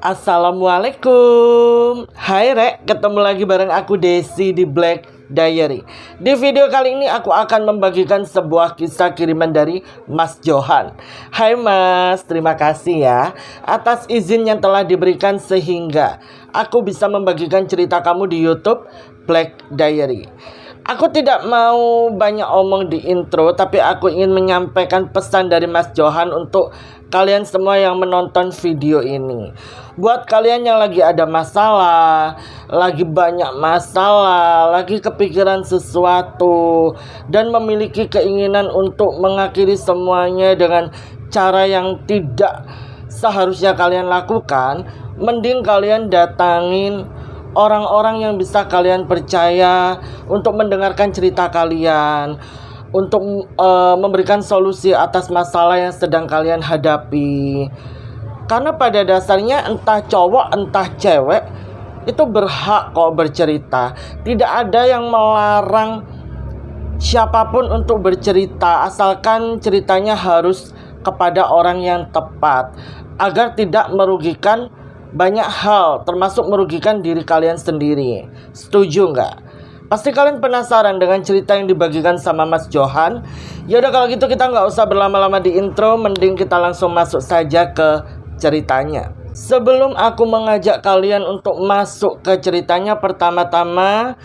Assalamualaikum. Hai Rek, ketemu lagi bareng aku Desi di Black Diary. Di video kali ini aku akan membagikan sebuah kisah kiriman dari Mas Johan. Hai Mas, terima kasih ya atas izin yang telah diberikan sehingga aku bisa membagikan cerita kamu di YouTube Black Diary. Aku tidak mau banyak omong di intro, tapi aku ingin menyampaikan pesan dari Mas Johan untuk kalian semua yang menonton video ini. Buat kalian yang lagi ada masalah, lagi banyak masalah, lagi kepikiran sesuatu, dan memiliki keinginan untuk mengakhiri semuanya dengan cara yang tidak seharusnya kalian lakukan, mending kalian datangin orang-orang yang bisa kalian percaya untuk mendengarkan cerita kalian, untuk memberikan solusi atas masalah yang sedang kalian hadapi. Karena pada dasarnya entah cowok entah cewek itu berhak kok bercerita. Tidak ada yang melarang siapapun untuk bercerita, asalkan ceritanya harus kepada orang yang tepat, agar tidak merugikan banyak hal, termasuk merugikan diri kalian sendiri. Setuju nggak? Pasti kalian penasaran dengan cerita yang dibagikan sama Mas Johan. Yaudah kalau gitu kita nggak usah berlama-lama di intro, mending kita langsung masuk saja ke ceritanya. Sebelum aku mengajak kalian untuk masuk ke ceritanya, pertama-tama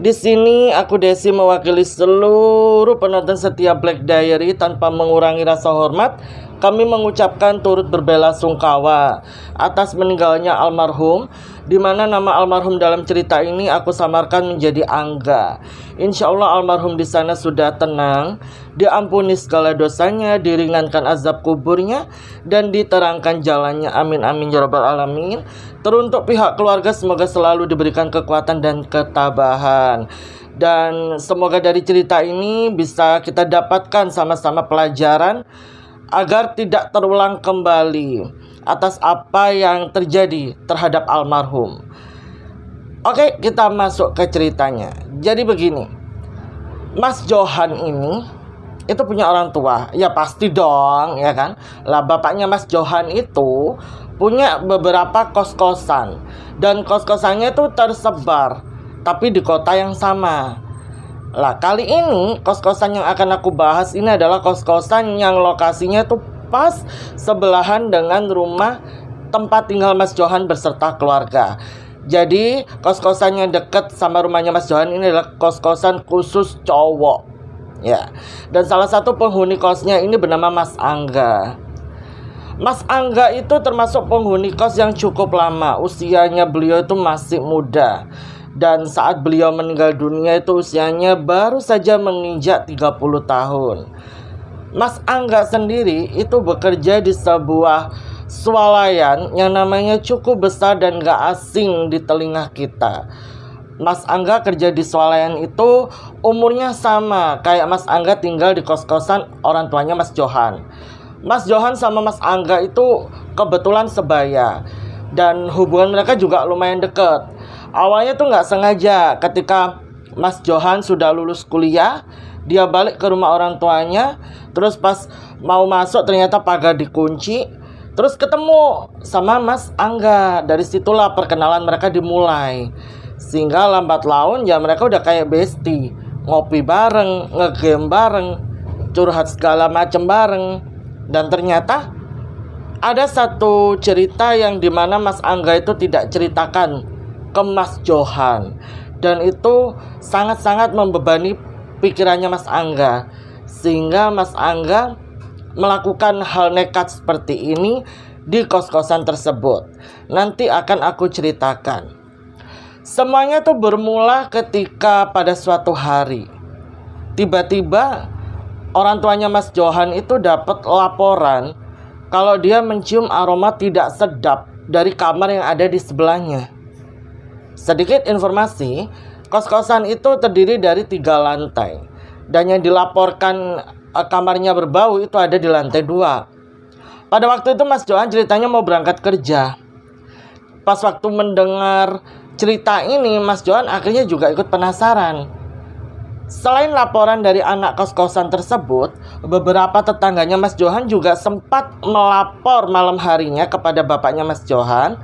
di sini aku Desi mewakili seluruh penonton setia Black Diary tanpa mengurangi rasa hormat. Kami mengucapkan turut berbelasungkawa atas meninggalnya almarhum, di mana nama almarhum dalam cerita ini aku samarkan menjadi Angga. Insya Allah almarhum di sana sudah tenang, diampuni segala dosanya, diringankan azab kuburnya, dan diterangkan jalannya. Amin amin ya rabbal alamin. Teruntuk pihak keluarga semoga selalu diberikan kekuatan dan ketabahan. Dan semoga dari cerita ini bisa kita dapatkan sama-sama pelajaran agar tidak terulang kembali atas apa yang terjadi terhadap almarhum. Oke, kita masuk ke ceritanya. Jadi begini, Mas Johan ini itu punya orang tua. Ya pasti dong, ya kan. Lah bapaknya Mas Johan itu punya beberapa kos-kosan, dan kos-kosannya itu tersebar tapi di kota yang sama. Lah kali ini kos-kosan yang akan aku bahas ini adalah kos-kosan yang lokasinya tuh pas sebelahan dengan rumah tempat tinggal Mas Johan beserta keluarga. Jadi kos-kosan yang dekat sama rumahnya Mas Johan ini adalah kos-kosan khusus cowok ya. Dan salah satu penghuni kosnya ini bernama Mas Angga. Mas Angga itu termasuk penghuni kos yang cukup lama. Usianya beliau itu masih muda. Dan saat beliau meninggal dunia itu usianya baru saja menginjak 30 tahun. Mas Angga sendiri itu bekerja di sebuah swalayan yang namanya cukup besar dan gak asing di telinga kita. Mas Angga kerja di swalayan itu umurnya sama kayak Mas Angga tinggal di kos-kosan orang tuanya Mas Johan. Mas Johan sama Mas Angga itu kebetulan sebaya, dan hubungan mereka juga lumayan dekat. Awalnya tuh nggak sengaja, ketika Mas Johan sudah lulus kuliah, dia balik ke rumah orang tuanya. Terus pas mau masuk ternyata pagar dikunci. Terus ketemu sama Mas Angga. Dari situlah perkenalan mereka dimulai. Sehingga lambat laun ya mereka udah kayak bestie. Ngopi bareng, ngegame bareng, curhat segala macem bareng. Dan ternyata ada satu cerita yang dimana Mas Angga itu tidak ceritakan ke Mas Johan, dan itu sangat-sangat membebani pikirannya Mas Angga, sehingga Mas Angga melakukan hal nekat seperti ini di kos-kosan tersebut. Nanti akan aku ceritakan. Semuanya tuh bermula ketika pada suatu hari tiba-tiba orang tuanya Mas Johan itu dapat laporan kalau dia mencium aroma tidak sedap dari kamar yang ada di sebelahnya. Sedikit informasi, kos-kosan itu terdiri dari 3 lantai, dan yang dilaporkan kamarnya berbau itu ada di lantai 2. Pada waktu itu Mas Johan ceritanya mau berangkat kerja. Pas waktu mendengar cerita ini, Mas Johan akhirnya juga ikut penasaran. Selain laporan dari anak kos-kosan tersebut, beberapa tetangganya Mas Johan juga sempat melapor malam harinya kepada bapaknya Mas Johan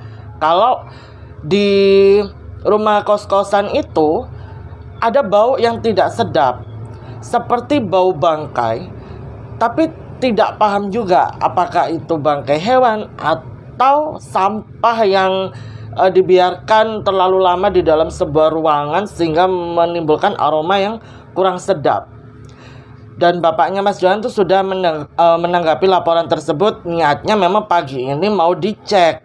kalau di rumah kos-kosan itu ada bau yang tidak sedap, seperti bau bangkai, tapi tidak paham juga apakah itu bangkai hewan atau sampah yang dibiarkan terlalu lama di dalam sebuah ruangan sehingga menimbulkan aroma yang kurang sedap. Dan bapaknya Mas Johan tuh sudah menanggapi laporan tersebut. Niatnya memang pagi ini mau dicek.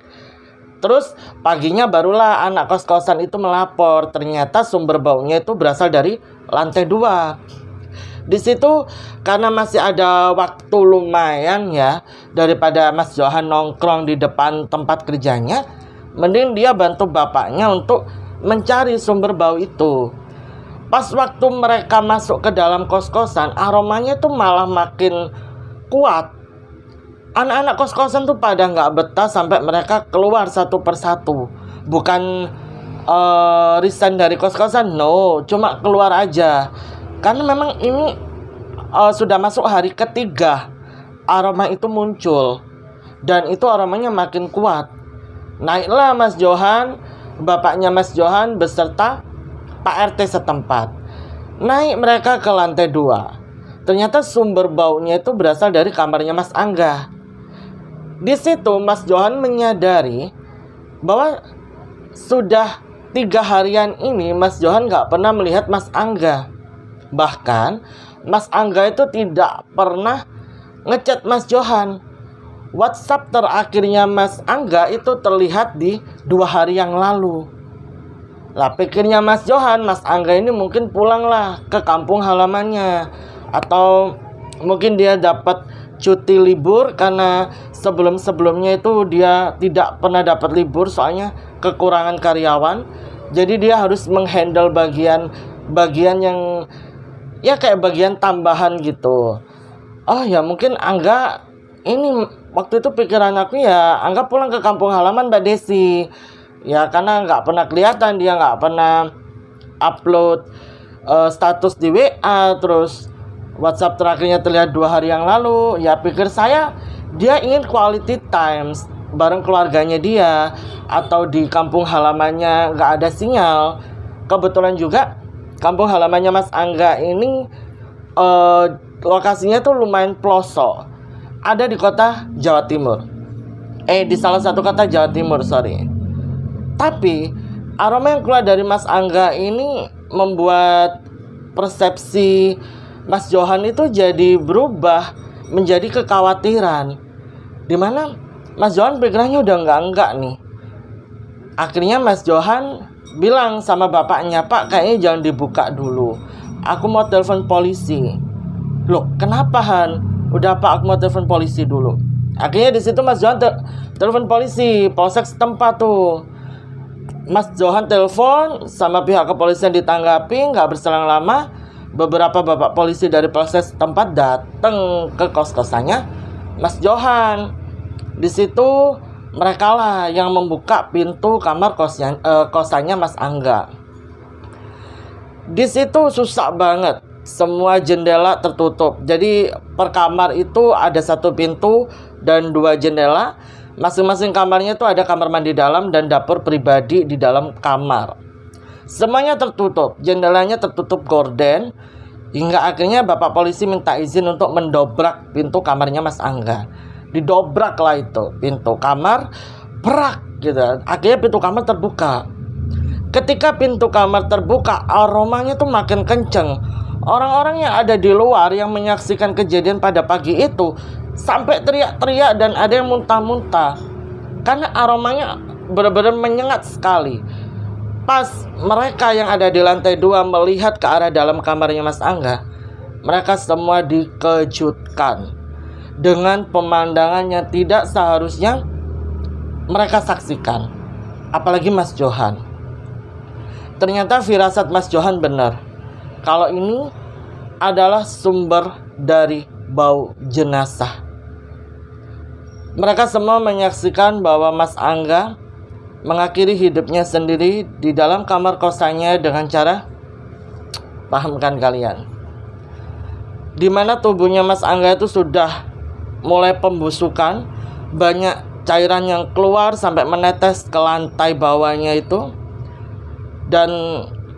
Terus paginya barulah anak kos-kosan itu melapor. Ternyata sumber baunya itu berasal dari lantai 2. Di situ karena masih ada waktu lumayan ya, daripada Mas Johan nongkrong di depan tempat kerjanya, mending dia bantu bapaknya untuk mencari sumber bau itu. Pas waktu mereka masuk ke dalam kos-kosan, aromanya tuh malah makin kuat. Anak-anak kos-kosan tuh pada nggak betah sampai mereka keluar satu persatu. Bukan resign dari kos-kosan, no, cuma keluar aja. Karena memang ini sudah masuk hari ketiga aroma itu muncul. Dan itu aromanya makin kuat. Naiklah Mas Johan, bapaknya Mas Johan beserta Pak RT setempat. Naik mereka ke lantai 2. Ternyata sumber baunya itu berasal dari kamarnya Mas Angga. Di situ Mas Johan menyadari bahwa sudah 3 harian ini Mas Johan gak pernah melihat Mas Angga. Bahkan Mas Angga itu tidak pernah ngechat Mas Johan. WhatsApp terakhirnya Mas Angga itu terlihat di 2 hari yang lalu. Lah pikirnya Mas Johan, Mas Angga ini mungkin pulanglah ke kampung halamannya, atau mungkin dia dapat cuti libur karena sebelum-sebelumnya itu dia tidak pernah dapat libur soalnya kekurangan karyawan. Jadi dia harus menghandle bagian yang ya kayak bagian tambahan gitu. Oh ya mungkin Angga ini waktu itu pikiran aku ya Angga pulang ke kampung halaman Mbak Desi. Ya karena nggak pernah kelihatan, dia nggak pernah upload status di WA, terus WhatsApp terakhirnya terlihat 2 hari yang lalu. Ya pikir saya dia ingin quality times bareng keluarganya dia, atau di kampung halamannya nggak ada sinyal. Kebetulan juga kampung halamannya Mas Angga ini lokasinya tuh lumayan pelosok, ada di kota Jawa Timur, di salah satu kota Jawa Timur, sorry. Tapi aroma yang keluar dari Mas Angga ini membuat persepsi Mas Johan itu jadi berubah menjadi kekhawatiran, dimana Mas Johan pikirannya udah enggak nih. Akhirnya Mas Johan bilang sama bapaknya, Pak kayaknya jangan dibuka dulu, aku mau telepon polisi. Loh kenapa Han? Udah Pak, aku mau telepon polisi dulu. Akhirnya di situ Mas Johan telepon polisi, polsek setempat tuh. Mas Johan telepon, sama pihak kepolisian ditanggapi. Nggak berselang lama, beberapa bapak polisi dari polsek setempat datang ke kos-kosannya Mas Johan. Di situ mereka lah yang membuka pintu kamar kosannya Mas Angga. Di situ susah banget, semua jendela tertutup. Jadi per kamar itu ada 1 pintu dan 2 jendela. Masing-masing kamarnya itu ada kamar mandi dalam dan dapur pribadi di dalam kamar. Semuanya tertutup, jendelanya tertutup gorden. Hingga akhirnya bapak polisi minta izin untuk mendobrak pintu kamarnya Mas Angga. Didobrak lah itu pintu kamar, brak gitu. Akhirnya pintu kamar terbuka. Ketika pintu kamar terbuka, aromanya tuh makin kenceng. Orang-orang yang ada di luar yang menyaksikan kejadian pada pagi itu sampai teriak-teriak dan ada yang muntah-muntah karena aromanya benar-benar menyengat sekali. Pas mereka yang ada di lantai 2 melihat ke arah dalam kamarnya Mas Angga, mereka semua dikejutkan dengan pemandangan yang tidak seharusnya mereka saksikan. Apalagi Mas Johan. Ternyata firasat Mas Johan benar, kalau ini adalah sumber dari bau jenazah. Mereka semua menyaksikan bahwa Mas Angga mengakhiri hidupnya sendiri di dalam kamar kosannya dengan cara, pahamkan kalian, dimana tubuhnya Mas Angga itu sudah mulai pembusukan, banyak cairan yang keluar sampai menetes ke lantai bawahnya itu, dan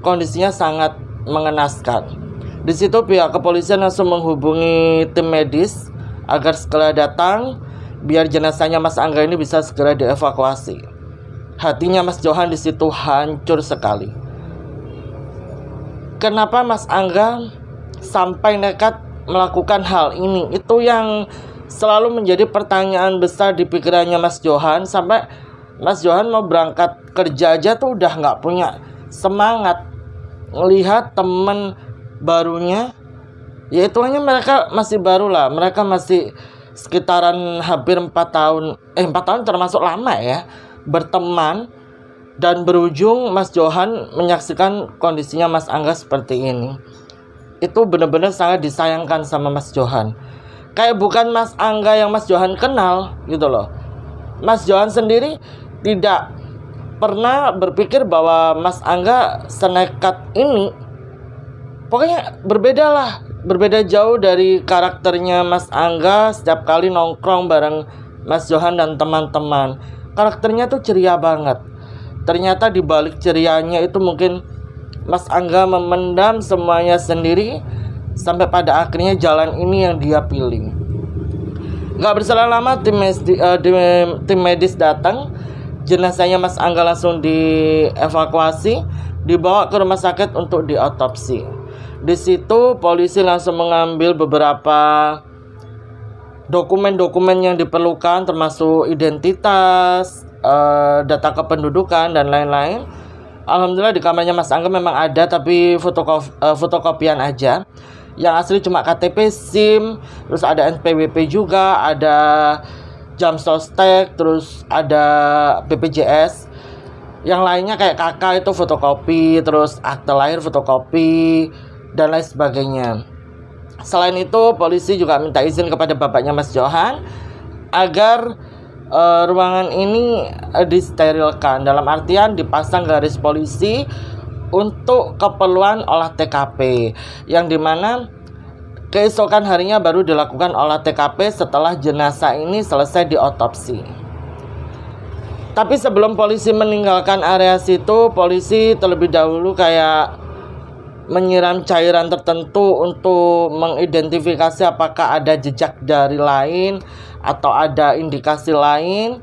kondisinya sangat mengenaskan. Di situ pihak kepolisian langsung menghubungi tim medis agar segera datang biar jenazahnya Mas Angga ini bisa segera dievakuasi. Hatinya Mas Johan di situ hancur sekali. Kenapa Mas Angga sampai nekat melakukan hal ini? Itu yang selalu menjadi pertanyaan besar di pikirannya Mas Johan. Sampai Mas Johan mau berangkat kerja aja tuh udah nggak punya semangat melihat temen barunya, ya itu hanya mereka masih baru lah, mereka masih sekitaran hampir 4 tahun 4 tahun termasuk lama ya berteman, dan berujung Mas Johan menyaksikan kondisinya Mas Angga seperti ini. Itu benar-benar sangat disayangkan sama Mas Johan. Kayak bukan Mas Angga yang Mas Johan kenal gitu loh. Mas Johan sendiri tidak pernah berpikir bahwa Mas Angga senekat ini. Pokoknya berbeda jauh dari karakternya Mas Angga setiap kali nongkrong bareng Mas Johan dan teman-teman. Karakternya tuh ceria banget. Ternyata di balik cerianya itu mungkin Mas Angga memendam semuanya sendiri sampai pada akhirnya jalan ini yang dia pilih. Gak berselang lama tim medis datang. Jenazahnya Mas Angga langsung dievakuasi, dibawa ke rumah sakit untuk diotopsi. Di situ polisi langsung mengambil beberapa dokumen-dokumen yang diperlukan, termasuk identitas, data kependudukan dan lain-lain. Alhamdulillah di kamarnya Mas Angga memang ada, tapi fotokopian aja. Yang asli cuma KTP, SIM, terus ada NPWP juga, ada jam sostek, terus ada BPJS. Yang lainnya kayak KK itu fotokopi, terus akte lahir fotokopi, dan lain sebagainya. Selain itu, polisi juga minta izin kepada bapaknya Mas Johan agar ruangan ini disterilkan, dalam artian dipasang garis polisi untuk keperluan olah TKP, yang dimana keesokan harinya baru dilakukan olah TKP setelah jenazah ini selesai diotopsi. Tapi sebelum polisi meninggalkan area situ, polisi terlebih dahulu kayak menyiram cairan tertentu untuk mengidentifikasi apakah ada jejak jari lain atau ada indikasi lain.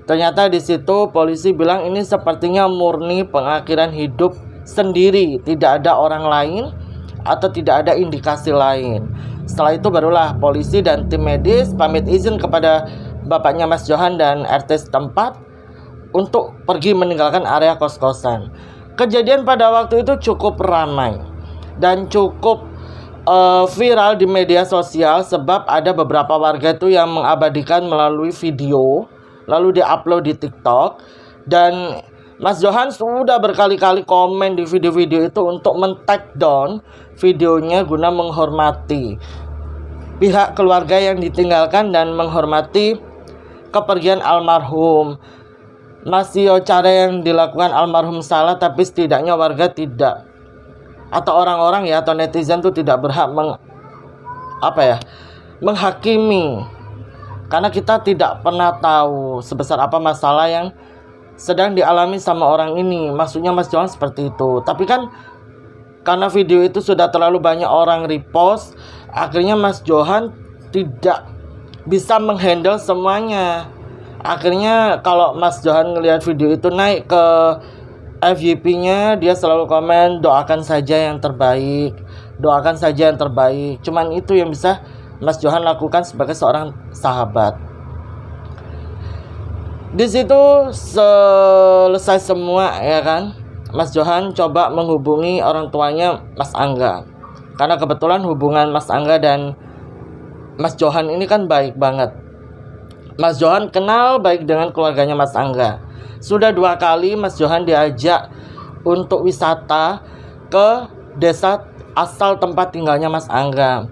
Ternyata di situ polisi bilang ini sepertinya murni pengakhiran hidup sendiri, tidak ada orang lain atau tidak ada indikasi lain. Setelah itu barulah polisi dan tim medis pamit izin kepada bapaknya Mas Johan dan RT setempat untuk pergi meninggalkan area kos-kosan. Kejadian pada waktu itu cukup ramai dan cukup viral di media sosial, sebab ada beberapa warga itu yang mengabadikan melalui video lalu diupload di TikTok, dan Mas Johan sudah berkali-kali komen di video-video itu untuk men-take down videonya guna menghormati pihak keluarga yang ditinggalkan dan menghormati kepergian almarhum. Masih cara yang dilakukan almarhum salah, tapi setidaknya warga tidak, atau orang-orang ya, atau netizen tuh tidak berhak menghakimi, karena kita tidak pernah tahu sebesar apa masalah yang sedang dialami sama orang ini. Maksudnya Mas Johan seperti itu. Tapi kan karena video itu sudah terlalu banyak orang repost, akhirnya Mas Johan tidak bisa menghandle semuanya. Akhirnya kalau Mas Johan ngelihat video itu naik ke FYP-nya, dia selalu komen doakan saja yang terbaik, doakan saja yang terbaik. Cuman itu yang bisa Mas Johan lakukan sebagai seorang sahabat. Di situ selesai semua ya kan, Mas Johan coba menghubungi orang tuanya Mas Angga, karena kebetulan hubungan Mas Angga dan Mas Johan ini kan baik banget. Mas Johan kenal baik dengan keluarganya Mas Angga. Sudah 2 kali Mas Johan diajak untuk wisata ke desa asal tempat tinggalnya Mas Angga.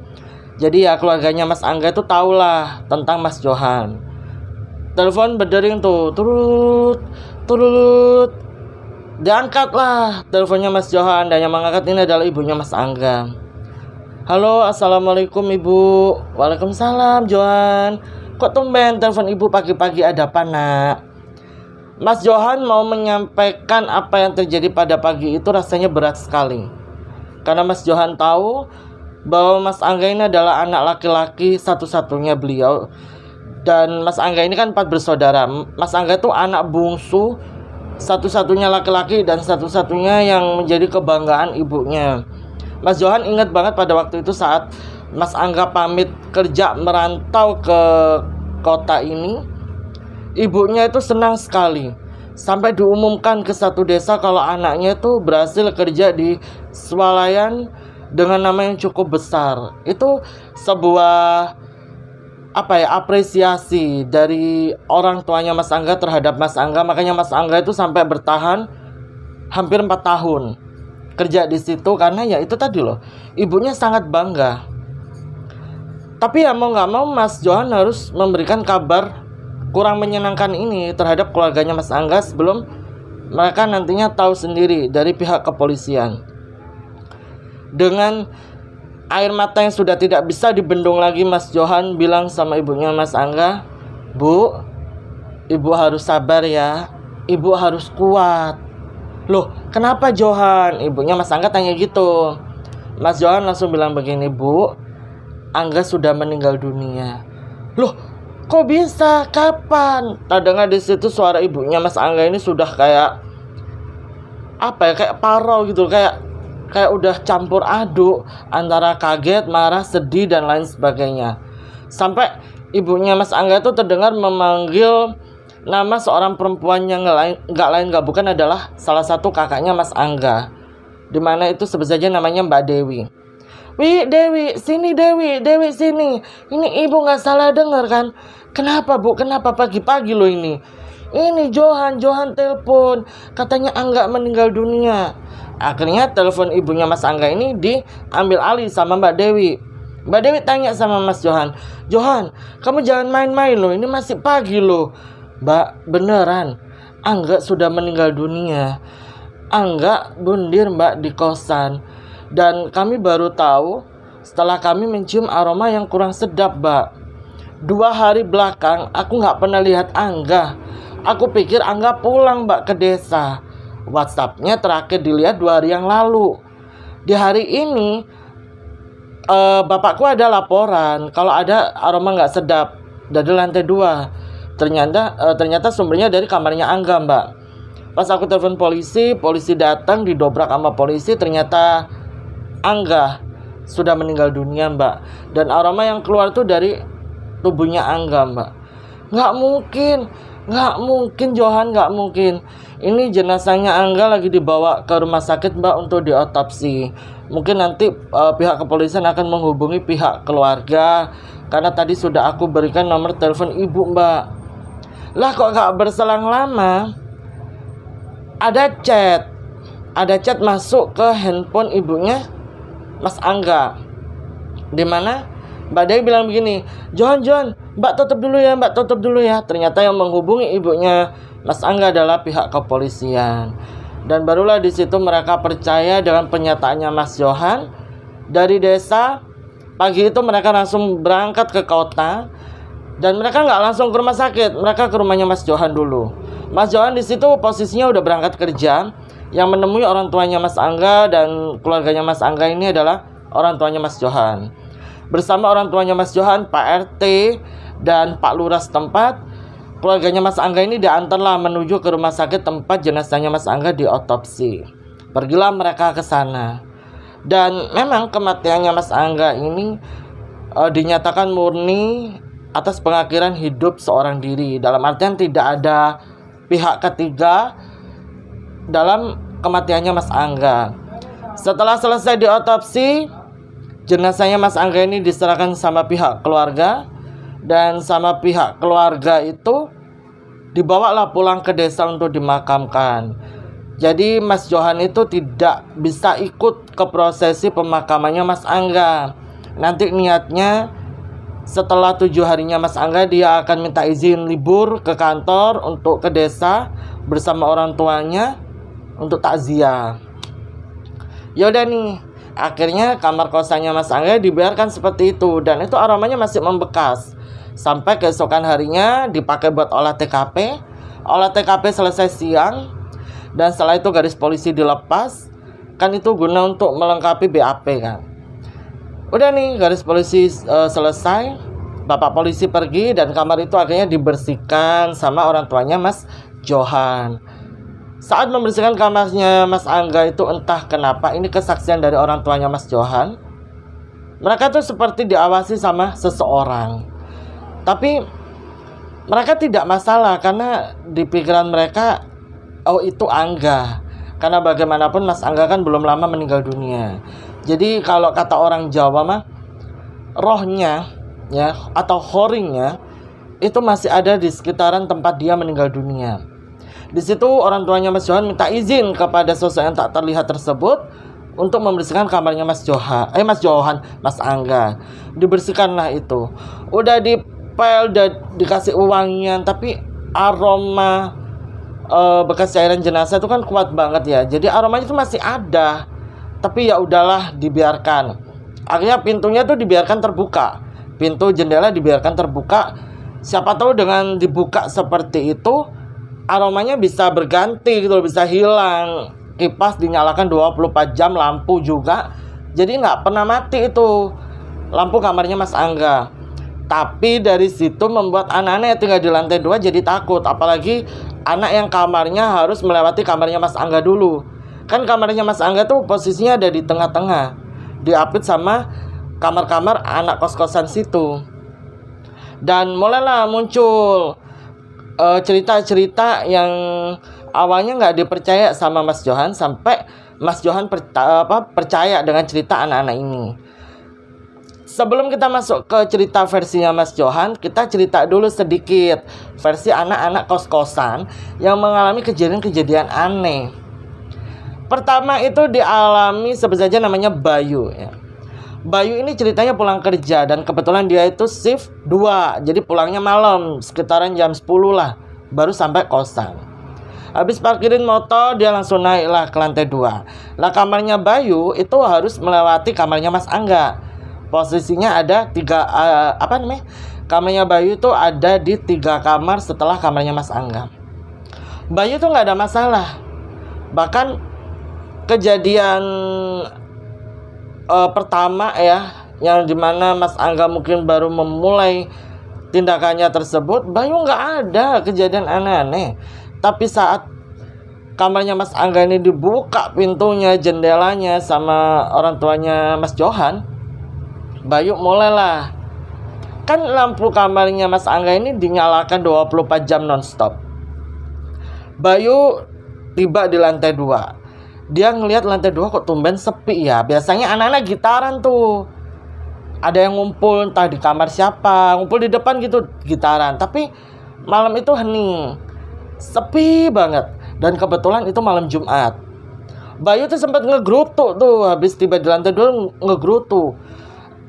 Jadi ya keluarganya Mas Angga itu tahulah tentang Mas Johan. Telepon berdering tuh, turut. Diangkatlah teleponnya Mas Johan, dan yang mengangkat ini adalah ibunya Mas Angga. Halo, assalamualaikum ibu. Waalaikumsalam Johan. Kok tumben telepon ibu pagi-pagi, ada apa nak? Mas Johan mau menyampaikan apa yang terjadi pada pagi itu rasanya berat sekali. Karena Mas Johan tahu bahwa Mas Angga ini adalah anak laki-laki satu-satunya beliau. Dan Mas Angga ini kan 4 bersaudara. Mas Angga itu anak bungsu, satu-satunya laki-laki dan satu-satunya yang menjadi kebanggaan ibunya. Mas Johan ingat banget pada waktu itu saat Mas Angga pamit kerja merantau ke kota ini. Ibunya itu senang sekali. Sampai diumumkan ke satu desa kalau anaknya itu berhasil kerja di swalayan dengan nama yang cukup besar. Itu sebuah apresiasi dari orang tuanya Mas Angga terhadap Mas Angga. Makanya Mas Angga itu sampai bertahan hampir 4 tahun kerja di situ, karena ya itu tadi loh, ibunya sangat bangga. Tapi ya mau nggak mau Mas Johan harus memberikan kabar kurang menyenangkan ini terhadap keluarganya Mas Angga sebelum mereka nantinya tahu sendiri dari pihak kepolisian. Dengan air mata yang sudah tidak bisa dibendung lagi, Mas Johan bilang sama ibunya Mas Angga, "Bu, ibu harus sabar ya, ibu harus kuat." Loh, kenapa Johan? Ibunya Mas Angga tanya gitu. Mas Johan langsung bilang begini, "Bu, Angga sudah meninggal dunia." Loh, kok bisa? Kapan? Dengar di situ suara ibunya Mas Angga ini sudah kayak kayak parau gitu, kayak udah campur aduk antara kaget, marah, sedih dan lain sebagainya. Sampai ibunya Mas Angga itu terdengar memanggil nama seorang perempuan yang nggak bukan adalah salah satu kakaknya Mas Angga, dimana itu sebut saja namanya Mbak Dewi. Dewi, sini Dewi sini. Ini ibu nggak salah dengar kan? Kenapa bu? Kenapa pagi-pagi lo ini? Ini Johan telepon, katanya Angga meninggal dunia. Akhirnya telepon ibunya Mas Angga ini diambil alih sama Mbak Dewi. Mbak Dewi tanya sama Mas Johan, "Johan, kamu jangan main-main loh, ini masih pagi loh." "Mbak, beneran, Angga sudah meninggal dunia. Angga bundir Mbak di kosan. Dan kami baru tahu setelah kami mencium aroma yang kurang sedap, Mbak. 2 hari belakang aku nggak pernah lihat Angga. Aku pikir Angga pulang, Mbak, ke desa. WhatsApp-nya terakhir dilihat 2 hari yang lalu. Di hari ini bapakku ada laporan kalau ada aroma nggak sedap dari lantai 2. Ternyata sumbernya dari kamarnya Angga, Mbak. Pas aku telepon polisi datang, didobrak sama polisi, ternyata Angga sudah meninggal dunia, Mbak. Dan aroma yang keluar tuh dari tubuhnya Angga, Mbak. Nggak mungkin Johan, nggak mungkin. Ini jenazahnya Angga lagi dibawa ke rumah sakit, Mbak, untuk diotopsi. Mungkin nanti pihak kepolisian akan menghubungi pihak keluarga, karena tadi sudah aku berikan nomor telepon ibu, Mbak." Lah kok nggak berselang lama, ada chat masuk ke handphone ibunya Mas Angga, dimana Mbak Dewi bilang begini, Johan, Mbak tutup dulu ya. Ternyata yang menghubungi ibunya Mas Angga adalah pihak kepolisian. Dan barulah di situ mereka percaya dengan pernyataannya Mas Johan. Dari desa, pagi itu mereka langsung berangkat ke kota. Dan mereka nggak langsung ke rumah sakit, mereka ke rumahnya Mas Johan dulu. Mas Johan di situ posisinya udah berangkat kerja. Yang menemui orang tuanya Mas Angga dan keluarganya Mas Angga ini adalah orang tuanya Mas Johan. Bersama orang tuanya Mas Johan, Pak RT dan Pak Lurah setempat, keluarganya Mas Angga ini diantarlah menuju ke rumah sakit tempat jenazahnya Mas Angga diotopsi. Pergilah mereka ke sana. Dan memang kematiannya Mas Angga ini dinyatakan murni atas pengakhiran hidup seorang diri. Dalam artian tidak ada pihak ketiga dalam kematiannya Mas Angga. Setelah selesai diotopsi, jenazahnya Mas Angga ini diserahkan sama pihak keluarga. Dan sama pihak keluarga itu dibawalah pulang ke desa untuk dimakamkan. Jadi Mas Johan itu tidak bisa ikut ke prosesi pemakamannya Mas Angga. Nanti niatnya setelah 7 harinya Mas Angga, dia akan minta izin libur ke kantor untuk ke desa bersama orang tuanya untuk takziah. Yaudah nih, akhirnya kamar kosannya Mas Angga dibiarkan seperti itu, dan itu aromanya masih membekas. Sampai keesokan harinya dipakai buat olah TKP. Olah TKP selesai siang. Dan setelah itu garis polisi dilepas. Kan itu guna untuk melengkapi BAP kan. Udah nih garis polisi selesai. Bapak polisi pergi dan kamar itu akhirnya dibersihkan sama orang tuanya Mas Johan. Saat membersihkan kamarnya Mas Angga itu entah kenapa, ini kesaksian dari orang tuanya Mas Johan, mereka tuh seperti diawasi sama seseorang. Tapi mereka tidak masalah karena di pikiran mereka, oh itu Angga. Karena bagaimanapun Mas Angga kan belum lama meninggal dunia. Jadi kalau kata orang Jawa mah, rohnya ya atau horingnya itu masih ada di sekitaran tempat dia meninggal dunia. Di situ orang tuanya Mas Johan minta izin kepada sosok yang tak terlihat tersebut untuk membersihkan kamarnya Mas Angga. Dibersihkanlah itu. Udah dipel dan dikasih uangnya, tapi aroma bekas cairan jenazah itu kan kuat banget ya. Jadi aromanya itu masih ada. Tapi ya udahlah, dibiarkan. Akhirnya pintunya tuh dibiarkan terbuka. Pintu jendela dibiarkan terbuka. Siapa tahu dengan dibuka seperti itu aromanya bisa berganti gitu, bisa hilang. Kipas dinyalakan 24 jam, lampu juga. Jadi nggak pernah mati itu lampu kamarnya Mas Angga. Tapi dari situ membuat anak-anak yang tinggal di lantai 2 jadi takut. Apalagi anak yang kamarnya harus melewati kamarnya Mas Angga dulu. Kan kamarnya Mas Angga tuh posisinya ada di tengah-tengah, diapit sama kamar-kamar anak kos-kosan situ. Dan mulailah muncul cerita-cerita yang awalnya nggak dipercaya sama Mas Johan, sampai Mas Johan percaya dengan cerita anak-anak ini. Sebelum kita masuk ke cerita versinya Mas Johan, kita cerita dulu sedikit versi anak-anak kos-kosan yang mengalami kejadian-kejadian aneh. Pertama itu dialami sebut saja namanya Bayu ya. Bayu ini ceritanya pulang kerja dan kebetulan dia itu shift 2. Jadi pulangnya malam, sekitaran jam 10 lah, baru sampai kosan. Habis parkirin motor, dia langsung naiklah ke lantai 2. Lah kamarnya Bayu itu harus melewati kamarnya Mas Angga. Posisinya ada 3 kamarnya Bayu itu ada di 3 kamar setelah kamarnya Mas Angga. Bayu tuh nggak ada masalah. Bahkan kejadian pertama ya, yang dimana Mas Angga mungkin baru memulai tindakannya tersebut, Bayu nggak ada kejadian aneh-aneh. Tapi saat kamarnya Mas Angga ini dibuka pintunya, jendelanya sama orang tuanya Mas Johan, Bayu mulailah. Kan lampu kamarnya Mas Angga ini dinyalakan 24 jam nonstop. Bayu tiba di lantai 2. Dia ngelihat lantai 2 kok tumben sepi ya. Biasanya anak-anak gitaran tuh, ada yang ngumpul entah di kamar siapa, ngumpul di depan gitu gitaran. Tapi malam itu hening, sepi banget. Dan kebetulan itu malam Jumat. Bayu tuh sempat ngegerutu tuh, habis tiba di lantai 2 ngegerutu.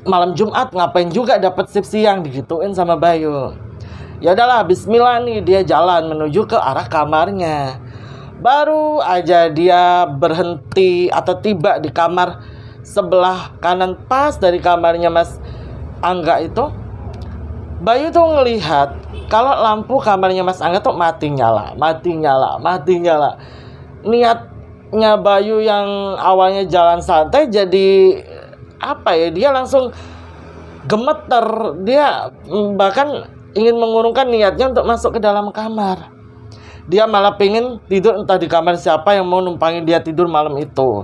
Malam Jumat ngapain juga dapat shift siang, digituin sama Bayu. Ya udahlah, bismillah nih, dia jalan menuju ke arah kamarnya. Baru aja dia berhenti atau tiba di kamar sebelah kanan pas dari kamarnya Mas Angga itu, Bayu tuh ngelihat kalau lampu kamarnya Mas Angga tuh mati nyala. Niatnya Bayu yang awalnya jalan santai jadi apa ya, dia langsung gemeter. Dia bahkan ingin mengurungkan niatnya untuk masuk ke dalam kamar. Dia malah pengen tidur entah di kamar siapa yang mau numpangin dia tidur malam itu.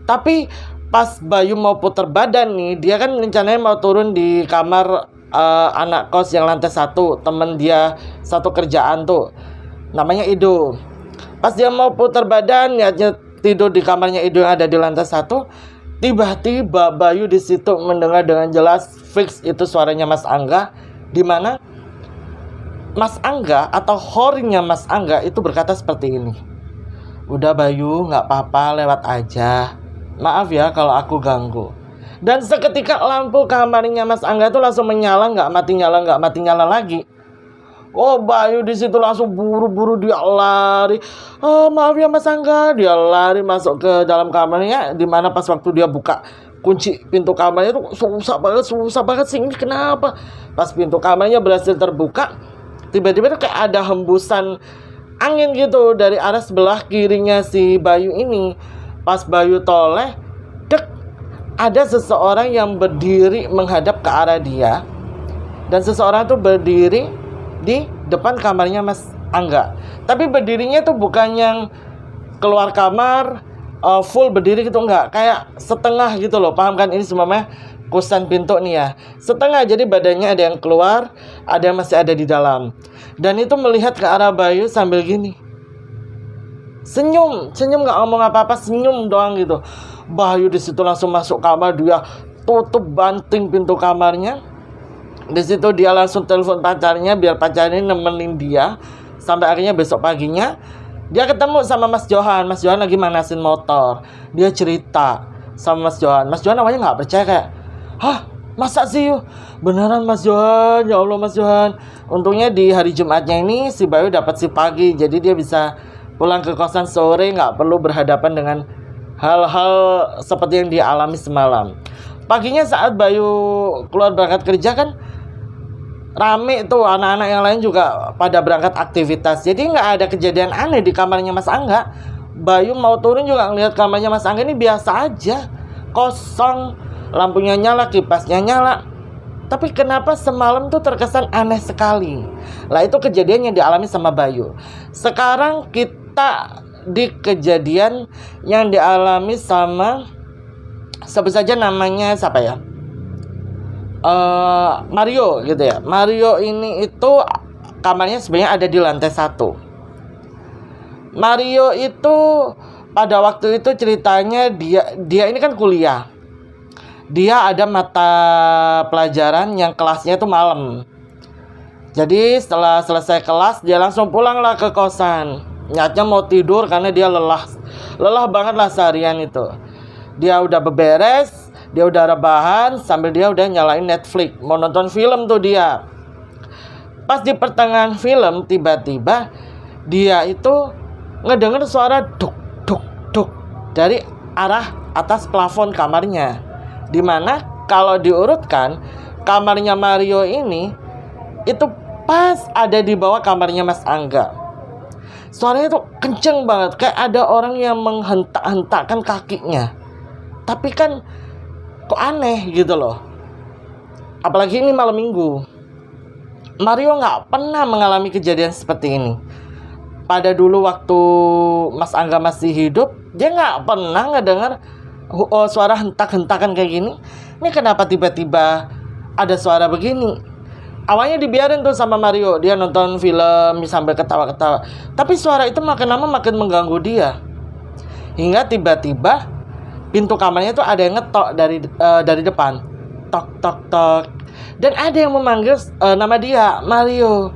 Tapi pas Bayu mau putar badan nih, dia kan rencananya mau turun di kamar anak kos yang lantai 1, temen dia satu kerjaan tuh, namanya Ido. Pas dia mau putar badan, niatnya tidur di kamarnya Ido yang ada di lantai 1, tiba-tiba Bayu di situ mendengar dengan jelas fix itu suaranya Mas Angga, di mana Mas Angga atau horinya Mas Angga itu berkata seperti ini. Udah Bayu, nggak apa-apa, lewat aja. Maaf ya kalau aku ganggu. Dan seketika lampu kamarnya Mas Angga itu langsung menyala, nggak mati nyala lagi. Oh, Bayu di situ langsung buru-buru dia lari. Oh, maaf ya Mas Angga, dia lari masuk ke dalam kamarnya, di mana pas waktu dia buka kunci pintu kamarnya tuh susah banget sih, ini kenapa? Pas pintu kamarnya berhasil terbuka, tiba-tiba tuh kayak ada hembusan angin gitu dari arah sebelah kirinya si Bayu ini. Pas Bayu toleh, dek, ada seseorang yang berdiri menghadap ke arah dia. Dan seseorang tuh berdiri di depan kamarnya Mas Angga. Tapi berdirinya tuh bukan yang keluar kamar full berdiri gitu, enggak, kayak setengah gitu loh. Paham kan, ini semuanya kusen pintu nih ya, setengah. Jadi badannya ada yang keluar, ada yang masih ada di dalam. Dan itu melihat ke arah Bayu sambil gini, senyum nggak ngomong apa-apa, senyum doang gitu. Bayu di situ langsung masuk kamar, dia tutup banting pintu kamarnya. Di situ dia langsung telepon pacarnya biar pacarnya nemenin dia sampai akhirnya besok paginya dia ketemu sama Mas Johan. Mas Johan lagi manasin motor. Dia cerita sama Mas Johan. Mas Johan awalnya nggak percaya, kayak, hah, masa sih? Beneran Mas Johan? Ya Allah Mas Johan. Untungnya di hari Jumatnya ini si Bayu dapat shift pagi, jadi dia bisa pulang ke kosan sore, nggak perlu berhadapan dengan hal-hal seperti yang dia alami semalam. Paginya saat Bayu keluar berangkat kerja kan rame tuh, anak-anak yang lain juga pada berangkat aktivitas. Jadi nggak ada kejadian aneh di kamarnya Mas Angga. Bayu mau turun juga ngelihat kamarnya Mas Angga ini biasa aja, kosong, lampunya nyala, kipasnya nyala. Tapi kenapa semalam tuh terkesan aneh sekali? Lah itu kejadian yang dialami sama Bayu. Sekarang kita di kejadian yang dialami sama, sebut saja namanya siapa ya? Mario gitu ya. Mario ini itu kamarnya sebenarnya ada di lantai 1. Mario itu pada waktu itu ceritanya dia ini kan kuliah. Dia ada mata pelajaran yang kelasnya itu malam. Jadi setelah selesai kelas dia langsung pulang lah ke kosan. Niatnya mau tidur karena dia lelah banget lah seharian itu. Dia udah beberes, dia udah rebahan, sambil dia udah nyalain Netflix, mau nonton film tuh dia. Pas di pertengahan film, tiba-tiba dia itu ngedenger suara duk duk duk dari arah atas plafon kamarnya. Dimana kalau diurutkan, kamarnya Mario ini itu pas ada di bawah kamarnya Mas Angga. Suaranya tuh kenceng banget, kayak ada orang yang menghentak-hentakkan kakinya. Tapi kan kok aneh gitu loh. Apalagi ini malam minggu. Mario nggak pernah mengalami kejadian seperti ini. Pada dulu waktu Mas Angga masih hidup, dia nggak pernah ngedenger suara hentak-hentakan kayak gini. Ini kenapa tiba-tiba ada suara begini? Awalnya dibiarin tuh sama Mario, dia nonton film sambil ketawa-ketawa. Tapi suara itu makin lama makin mengganggu dia. Hingga tiba-tiba pintu kamarnya tuh ada yang ngetok dari depan, tok tok tok, dan ada yang memanggil nama dia, Mario,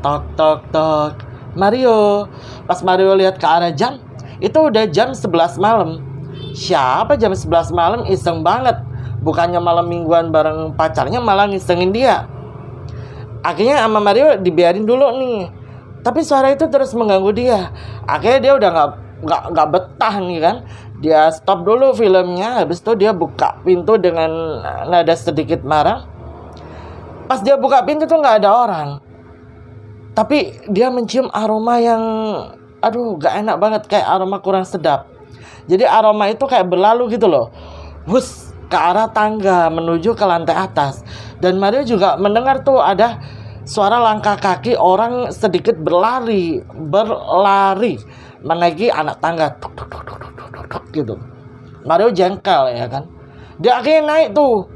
tok tok tok, Mario. Pas Mario lihat ke arah jam, itu udah jam 11 malam. Siapa jam 11 malam iseng banget, bukannya malam mingguan bareng pacarnya, malah ngisengin dia. Akhirnya sama Mario dibiarin dulu nih, tapi suara itu terus mengganggu dia. Akhirnya dia udah nggak betah nih kan, dia stop dulu filmnya. Habis itu dia buka pintu dengan nada sedikit marah. Pas dia buka pintu tuh nggak ada orang, tapi dia mencium aroma yang gak enak banget, kayak aroma kurang sedap. Jadi aroma itu kayak berlalu gitu loh, hus, ke arah tangga menuju ke lantai atas. Dan Mario juga mendengar tuh ada suara langkah kaki orang sedikit berlari menaiki anak tangga, tuk, tuk, tuk, tuk, tuk, tuk, tuk, gitu. Mario jengkel ya kan. Dia akhirnya naik tuh.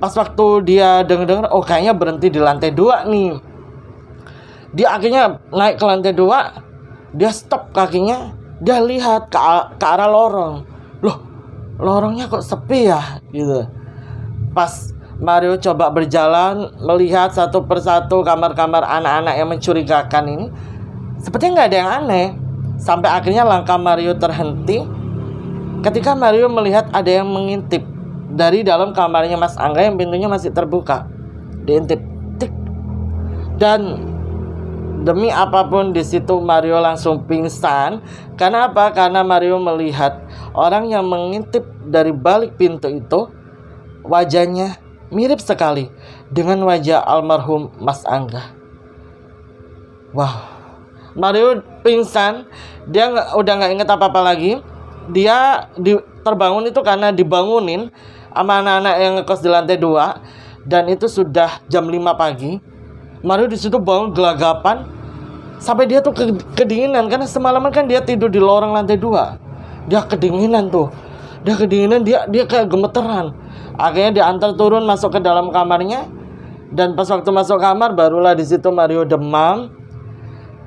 Pas waktu dia denger, oh kayaknya berhenti di lantai 2 nih. Dia akhirnya naik ke lantai 2. Dia stop kakinya. Dia lihat ke arah lorong. Loh, lorongnya kok sepi ya gitu. Pas Mario coba berjalan melihat satu persatu kamar-kamar anak-anak yang mencurigakan ini, sepertinya nggak ada yang aneh. Sampai akhirnya langkah Mario terhenti ketika Mario melihat ada yang mengintip dari dalam kamarnya Mas Angga yang pintunya masih terbuka. Diintip, tik. Dan Demi apapun di situ Mario langsung pingsan. Karena apa? Karena Mario melihat orang yang mengintip dari balik pintu itu wajahnya mirip sekali dengan wajah almarhum Mas Angga. Wow, Mario pingsan. Dia udah nggak inget apa-apa lagi. Dia terbangun itu karena dibangunin sama anak-anak yang ngekos di lantai 2. Dan itu sudah jam 5 pagi. Mario di situ bangun gelagapan sampai dia tuh kedinginan karena semalaman kan dia tidur di lorong lantai 2. Dia kedinginan tuh. Dia kedinginan, dia kayak gemeteran. Akhirnya diantar turun masuk ke dalam kamarnya. Dan pas waktu masuk kamar barulah di situ Mario demam.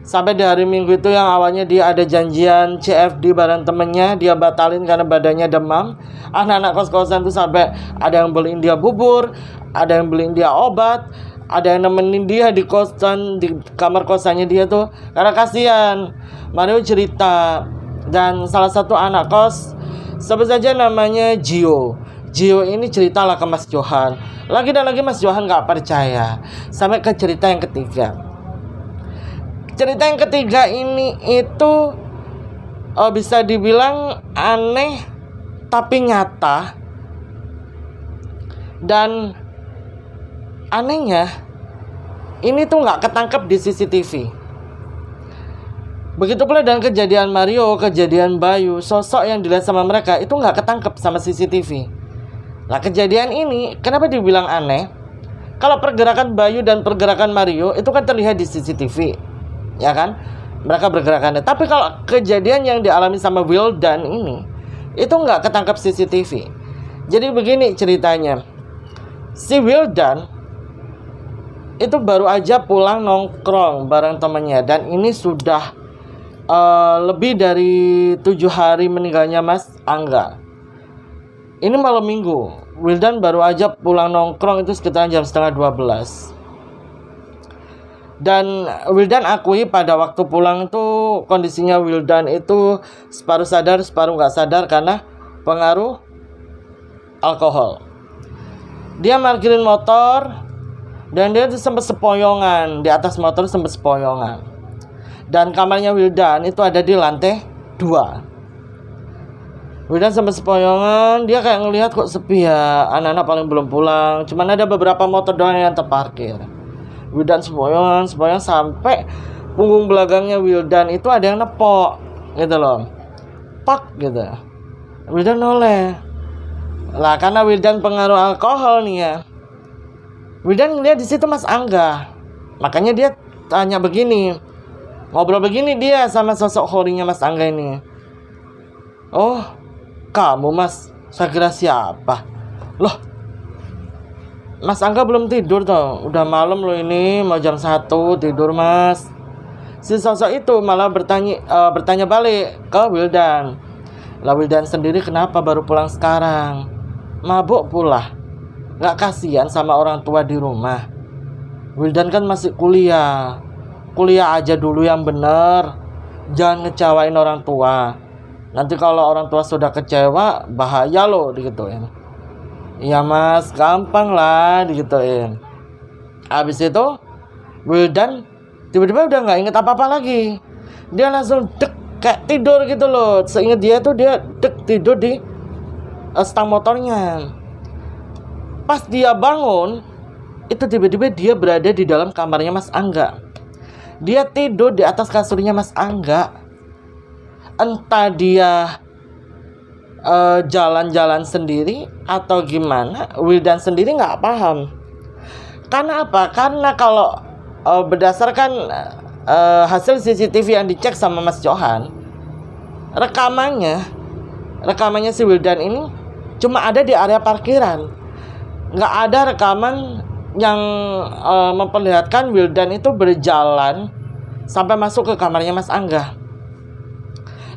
Sampai di hari Minggu itu yang awalnya dia ada janjian CFD bareng temennya, dia batalin karena badannya demam. Anak-anak kos-kosan tuh sampai ada yang beliin dia bubur, ada yang beliin dia obat, ada yang nemenin dia di kosan, di kamar kosannya dia tuh. Karena kasihan. Mario cerita. Dan salah satu anak kos, sebut saja namanya Gio. Gio ini ceritalah ke Mas Johan. Lagi dan lagi Mas Johan gak percaya. Sampai ke cerita yang ketiga. Cerita yang ketiga ini itu bisa dibilang aneh tapi nyata. Dan anehnya ini tuh gak ketangkep di CCTV. Begitu pula dengan kejadian Mario, kejadian Bayu, sosok yang dilihat sama mereka itu gak ketangkep sama CCTV. Nah kejadian ini kenapa dibilang aneh? Kalau pergerakan Bayu dan pergerakan Mario itu kan terlihat di CCTV, ya kan? Mereka bergerakannya. Tapi kalau kejadian yang dialami sama Wildan ini itu nggak ketangkap CCTV. Jadi begini ceritanya. Si Wildan itu baru aja pulang nongkrong bareng temannya. Dan ini sudah lebih dari 7 hari meninggalnya Mas Angga. Ini malam minggu. Wildan baru aja pulang nongkrong itu sekitar jam setengah 12. Dan Wildan akui pada waktu pulang itu kondisinya Wildan itu separuh sadar separuh nggak sadar karena pengaruh alkohol. Dia parkirin motor dan dia sempat sepoyongan. Di atas motor sempat sepoyongan. Dan kamarnya Wildan itu ada di lantai 2. Wildan sempat sepoyongan. Dia kayak ngelihat kok sepi ya, anak-anak paling belum pulang, cuman ada beberapa motor doang yang terparkir. Wildan sepoyongan sampai punggung belakangnya Wildan itu ada yang nepok gitu loh, pak gitu. Wildan noleh lah karena Wildan pengaruh alkohol nih ya. Wildan ngeliat di situ Mas Angga, makanya dia tanya begini, ngobrol begini dia sama sosok horinya Mas Angga ini. Oh kamu Mas, saya kira siapa? Loh Mas Angga belum tidur toh, udah malam loh ini, mau jam 1 tidur Mas. Si sosok itu malah bertanya balik ke Wildan. Lah Wildan sendiri kenapa baru pulang sekarang? Mabuk pula. Gak kasihan sama orang tua di rumah. Wildan kan masih kuliah. Kuliah aja dulu yang bener. Jangan ngecewain orang tua. Nanti kalau orang tua sudah kecewa, bahaya loh digituin. Iya Mas, gampang lah digituin. Habis itu Wildan tiba-tiba udah gak inget apa-apa lagi. Dia langsung dek kayak tidur gitu loh. Seinget dia tuh dia dek tidur di stang motornya. Pas dia bangun, itu tiba-tiba dia berada di dalam kamarnya Mas Angga. Dia tidur di atas kasurnya Mas Angga. Entah dia jalan-jalan sendiri atau gimana, Wildan sendiri nggak paham. Karena apa? Karena kalau berdasarkan hasil CCTV yang dicek sama Mas Johan, rekamannya si Wildan ini cuma ada di area parkiran. Nggak ada rekaman yang memperlihatkan Wildan itu berjalan sampai masuk ke kamarnya Mas Angga.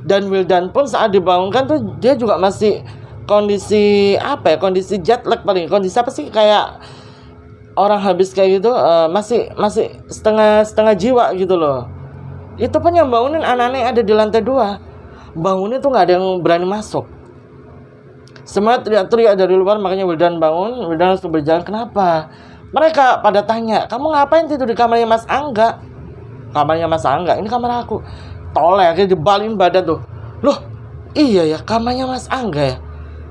Dan Wildan pun saat dibangunkan tuh dia juga masih kondisi apa ya, kondisi jet lag paling, kondisi apa sih, kayak orang habis kayak gitu, masih setengah jiwa gitu loh. Itu pun yang bangunin anak-anak yang ada di lantai 2. Bangunin tuh nggak ada yang berani masuk. Semua teriak-teriak dari luar, makanya Wildan bangun. Wildan langsung berjalan. Kenapa? Mereka pada tanya, kamu ngapain tidur di kamarnya Mas Angga? kamarnya Mas Angga, ini kamar aku. Toleh, akhirnya dibalin badan tuh. Loh, iya ya, kamarnya Mas Angga ya.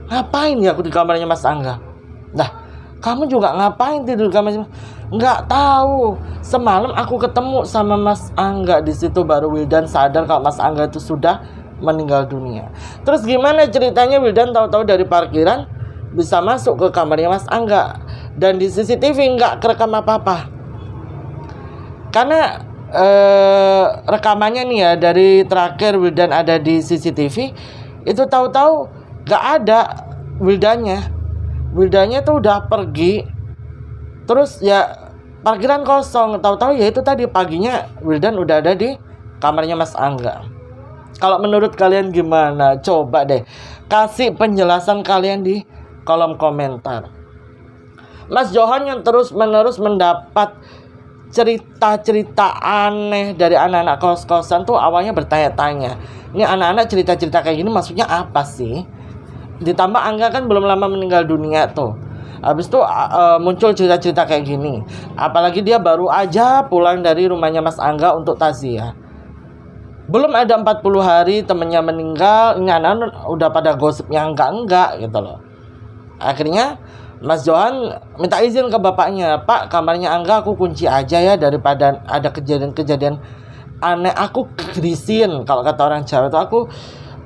Ngapain ya aku di kamarnya Mas Angga? Nah, kamu juga ngapain tidur di kamarnya? Nggak tahu. Semalam aku ketemu sama Mas Angga, di situ baru Wildan sadar kalau Mas Angga itu sudah meninggal dunia. Terus gimana ceritanya Wildan tahu-tahu dari parkiran bisa masuk ke kamarnya Mas Angga, dan di CCTV nggak kerekam apa-apa. Karena rekamannya nih ya, dari terakhir Wildan ada di CCTV itu tahu-tahu nggak ada Wildannya tuh udah pergi. Terus ya parkiran kosong, tahu-tahu ya itu tadi paginya Wildan udah ada di kamarnya Mas Angga. Kalau menurut kalian gimana? Coba deh kasih penjelasan kalian di kolom komentar. Mas Johan yang terus-menerus mendapat cerita-cerita aneh dari anak-anak kos-kosan tuh awalnya bertanya-tanya, ini anak-anak cerita-cerita kayak gini maksudnya apa sih? Ditambah Angga kan belum lama meninggal dunia tuh. Habis itu muncul cerita-cerita kayak gini. Apalagi dia baru aja pulang dari rumahnya Mas Angga untuk takziah. Belum ada 40 hari temennya meninggal, ini anak-anak udah pada gosip yang enggak gitu loh. Akhirnya Mas Johan minta izin ke bapaknya, Pak, kamarnya Angga aku kunci aja ya, daripada ada kejadian-kejadian aneh. Aku kegerisin, kalau kata orang Jawa itu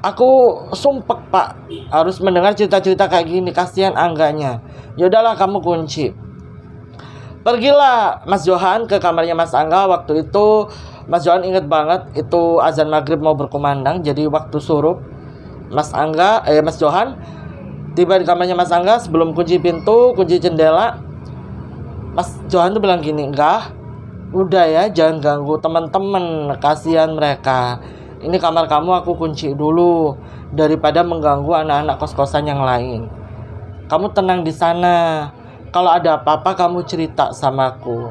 aku sumpek Pak, harus mendengar cerita-cerita kayak gini, kasihan Angganya. Yaudahlah kamu kunci. Pergilah Mas Johan ke kamarnya Mas Angga. Waktu itu Mas Johan inget banget, itu azan maghrib mau berkumandang, jadi waktu surup Mas Johan tiba di kamarnya Mas Angga. Sebelum kunci pintu, kunci jendela, Mas Johan tuh bilang gini, enggak, udah ya jangan ganggu teman-teman, kasihan mereka. Ini kamar kamu aku kunci dulu daripada mengganggu anak-anak kos-kosan yang lain. Kamu tenang di sana. Kalau ada apa-apa kamu cerita sama aku,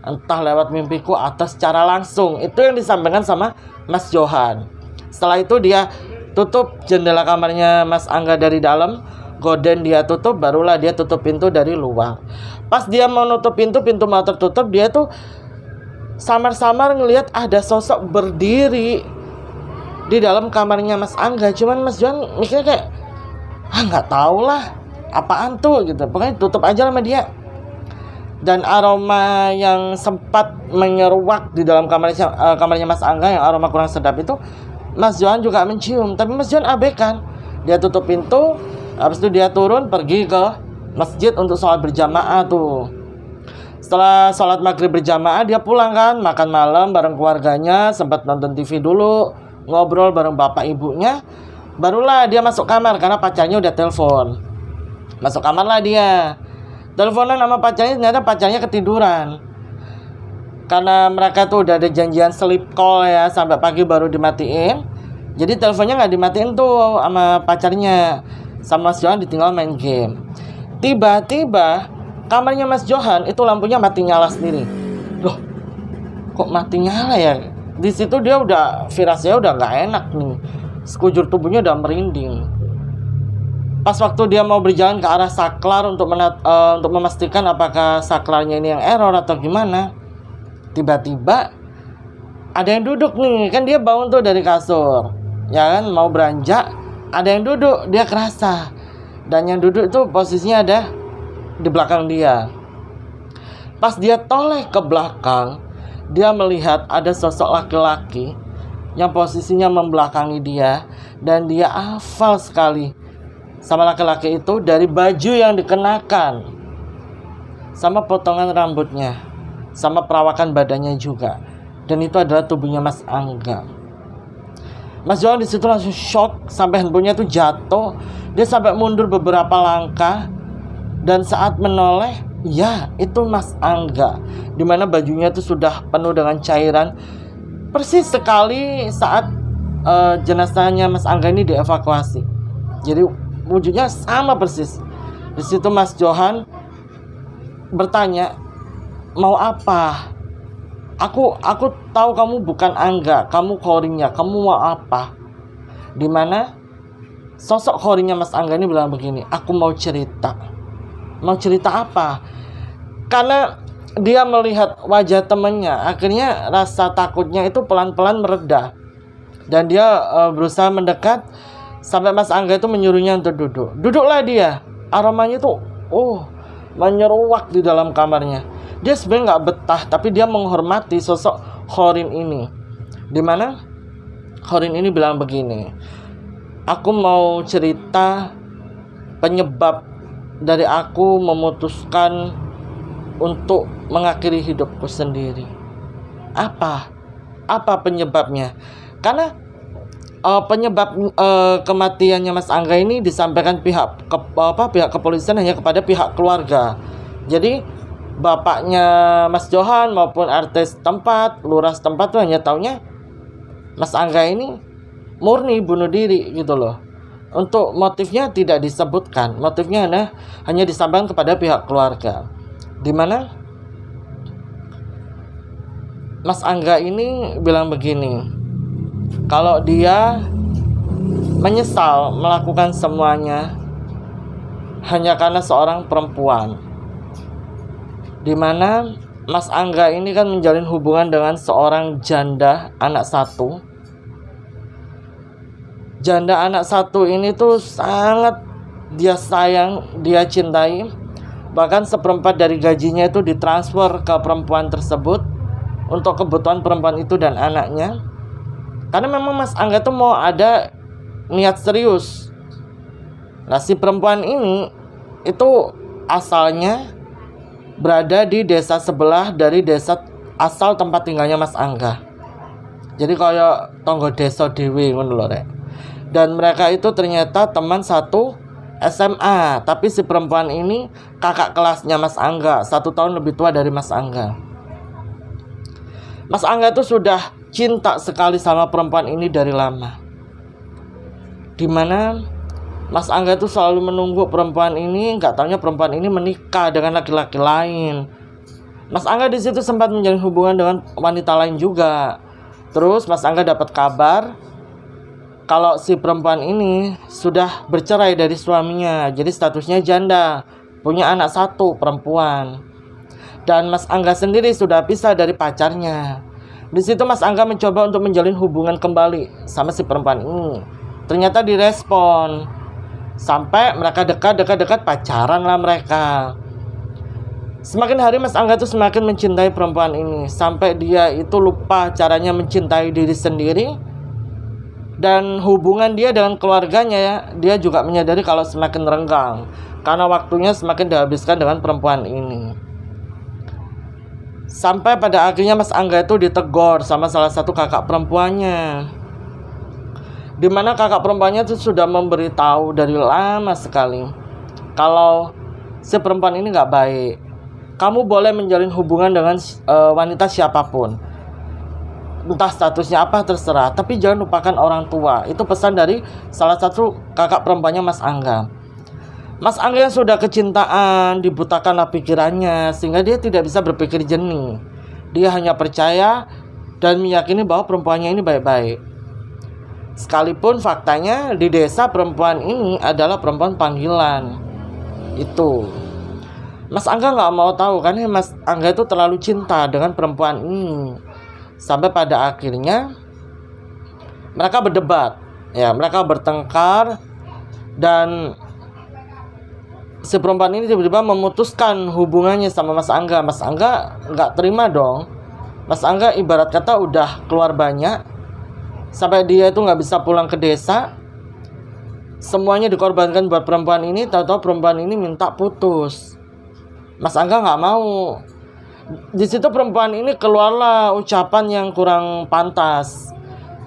entah lewat mimpiku atau secara langsung. Itu yang disampaikan sama Mas Johan. Setelah itu dia tutup jendela kamarnya Mas Angga dari dalam, gorden dia tutup, barulah dia tutup pintu dari luar. Pas dia mau nutup pintu mau tertutup, dia tuh samar-samar ngelihat ada sosok berdiri di dalam kamarnya Mas Angga. Cuman Mas Johan mikirnya kayak, nggak tahu lah apaan tuh gitu, pokoknya tutup aja sama dia. Dan aroma yang sempat menyeruak di dalam kamarnya Mas Angga, yang aroma kurang sedap itu Mas Johan juga mencium, tapi Mas Johan abaikan. Dia tutup pintu, habis itu dia turun pergi ke masjid untuk sholat berjamaah tuh. Setelah sholat maghrib berjamaah dia pulang kan, makan malam bareng keluarganya, sempat nonton TV dulu, ngobrol bareng bapak ibunya. Barulah dia masuk kamar karena pacarnya udah telepon. Masuk kamar lah dia, teleponan sama pacarnya, ternyata pacarnya ketiduran. Karena mereka tuh udah ada janjian sleep call ya, sampai pagi baru dimatiin. Jadi teleponnya nggak dimatiin tuh sama pacarnya. Sama Mas Johan ditinggal main game. Tiba-tiba kamarnya Mas Johan itu lampunya mati nyala sendiri. Loh, kok mati nyala ya? Di situ dia udah firasatnya udah nggak enak nih. Sekujur tubuhnya udah merinding. Pas waktu dia mau berjalan ke arah saklar untuk memastikan apakah saklarnya ini yang error atau gimana, tiba-tiba ada yang duduk nih. Kan dia bangun tuh dari kasur, ya kan, mau beranjak, ada yang duduk, dia kerasa. Dan yang duduk itu posisinya ada di belakang dia. Pas dia toleh ke belakang, dia melihat ada sosok laki-laki yang posisinya membelakangi dia. Dan dia hafal sekali sama laki-laki itu, dari baju yang dikenakan, sama potongan rambutnya, sama perawakan badannya juga. Dan itu adalah tubuhnya Mas Angga. Mas Johan disitu langsung shock sampai handphonenya tuh jatuh. Dia sampai mundur beberapa langkah, dan saat menoleh, ya itu Mas Angga, dimana bajunya tuh sudah penuh dengan cairan, persis sekali saat jenazahnya Mas Angga ini dievakuasi. Jadi wujudnya sama persis. Di situ Mas Johan bertanya, mau apa? Aku tahu kamu bukan Angga, kamu Khorinnya, kamu mau apa? Dimana sosok Khorinnya Mas Angga ini bilang begini, aku mau cerita. Mau cerita apa? Karena dia melihat wajah temannya, akhirnya rasa takutnya itu pelan-pelan mereda. Dan dia berusaha mendekat sampai Mas Angga itu menyuruhnya untuk duduk. Duduklah dia. Aromanya tuh menyeruak di dalam kamarnya. Dia sebenarnya nggak betah, tapi dia menghormati sosok Khorin ini. Dimana Khorin ini bilang begini, aku mau cerita penyebab dari aku memutuskan untuk mengakhiri hidupku sendiri. Apa penyebabnya? Karena penyebab kematiannya Mas Angga ini disampaikan pihak kepolisian hanya kepada pihak keluarga. Jadi bapaknya Mas Johan maupun RT setempat, lurah setempat tuh hanya taunya Mas Angga ini murni bunuh diri gitu loh. Untuk motifnya tidak disebutkan. Motifnya hanya disampaikan kepada pihak keluarga. Dimana Mas Angga ini bilang begini, kalau dia menyesal melakukan semuanya hanya karena seorang perempuan. Dimana Mas Angga ini kan menjalin hubungan dengan seorang janda anak satu. Janda anak satu ini tuh sangat dia sayang, dia cintai. Bahkan seperempat dari gajinya itu ditransfer ke perempuan tersebut untuk kebutuhan perempuan itu dan anaknya. Karena memang Mas Angga tuh mau ada niat serius. Nah, si perempuan ini itu asalnya berada di desa sebelah dari desa asal tempat tinggalnya Mas Angga. Jadi kayak tonggo desa dewe ngono lho rek. Dan mereka itu ternyata teman satu SMA, tapi si perempuan ini kakak kelasnya Mas Angga, 1 tahun lebih tua dari Mas Angga. Mas Angga itu sudah cinta sekali sama perempuan ini dari lama. Dimana Mas Angga itu selalu menunggu perempuan ini, nggak taunya perempuan ini menikah dengan laki-laki lain. Mas Angga di situ sempat menjalin hubungan dengan wanita lain juga. Terus Mas Angga dapat kabar kalau si perempuan ini sudah bercerai dari suaminya, jadi statusnya janda, punya anak 1 perempuan. Dan Mas Angga sendiri sudah pisah dari pacarnya. Di situ Mas Angga mencoba untuk menjalin hubungan kembali sama si perempuan ini. Ternyata direspon. Sampai mereka dekat pacaran lah mereka. Semakin hari Mas Angga tuh semakin mencintai perempuan ini, sampai dia itu lupa caranya mencintai diri sendiri. Dan hubungan dia dengan keluarganya ya, dia juga menyadari kalau semakin renggang karena waktunya semakin dihabiskan dengan perempuan ini. Sampai pada akhirnya Mas Angga itu ditegur sama salah satu kakak perempuannya. Dimana kakak perempuannya itu sudah memberitahu dari lama sekali kalau si perempuan ini gak baik. Kamu boleh menjalin hubungan dengan wanita siapapun, entah statusnya apa terserah, tapi jangan lupakan orang tua. Itu pesan dari salah satu kakak perempuannya Mas Angga. Mas Angga yang sudah kecintaan, dibutakanlah pikirannya sehingga dia tidak bisa berpikir jernih. Dia hanya percaya dan meyakini bahwa perempuannya ini baik-baik. Sekalipun faktanya di desa perempuan ini adalah perempuan panggilan. Itu Mas Angga gak mau tahu, karena Mas Angga itu terlalu cinta dengan perempuan ini. Sampai pada akhirnya mereka berdebat, ya, mereka bertengkar. Dan si perempuan ini tiba-tiba memutuskan hubungannya sama Mas Angga. Mas Angga nggak terima dong. Mas Angga ibarat kata udah keluar banyak, sampai dia itu nggak bisa pulang ke desa. Semuanya dikorbankan buat perempuan ini. Tahu-tahu perempuan ini minta putus. Mas Angga nggak mau. Di situ perempuan ini keluarlah ucapan yang kurang pantas,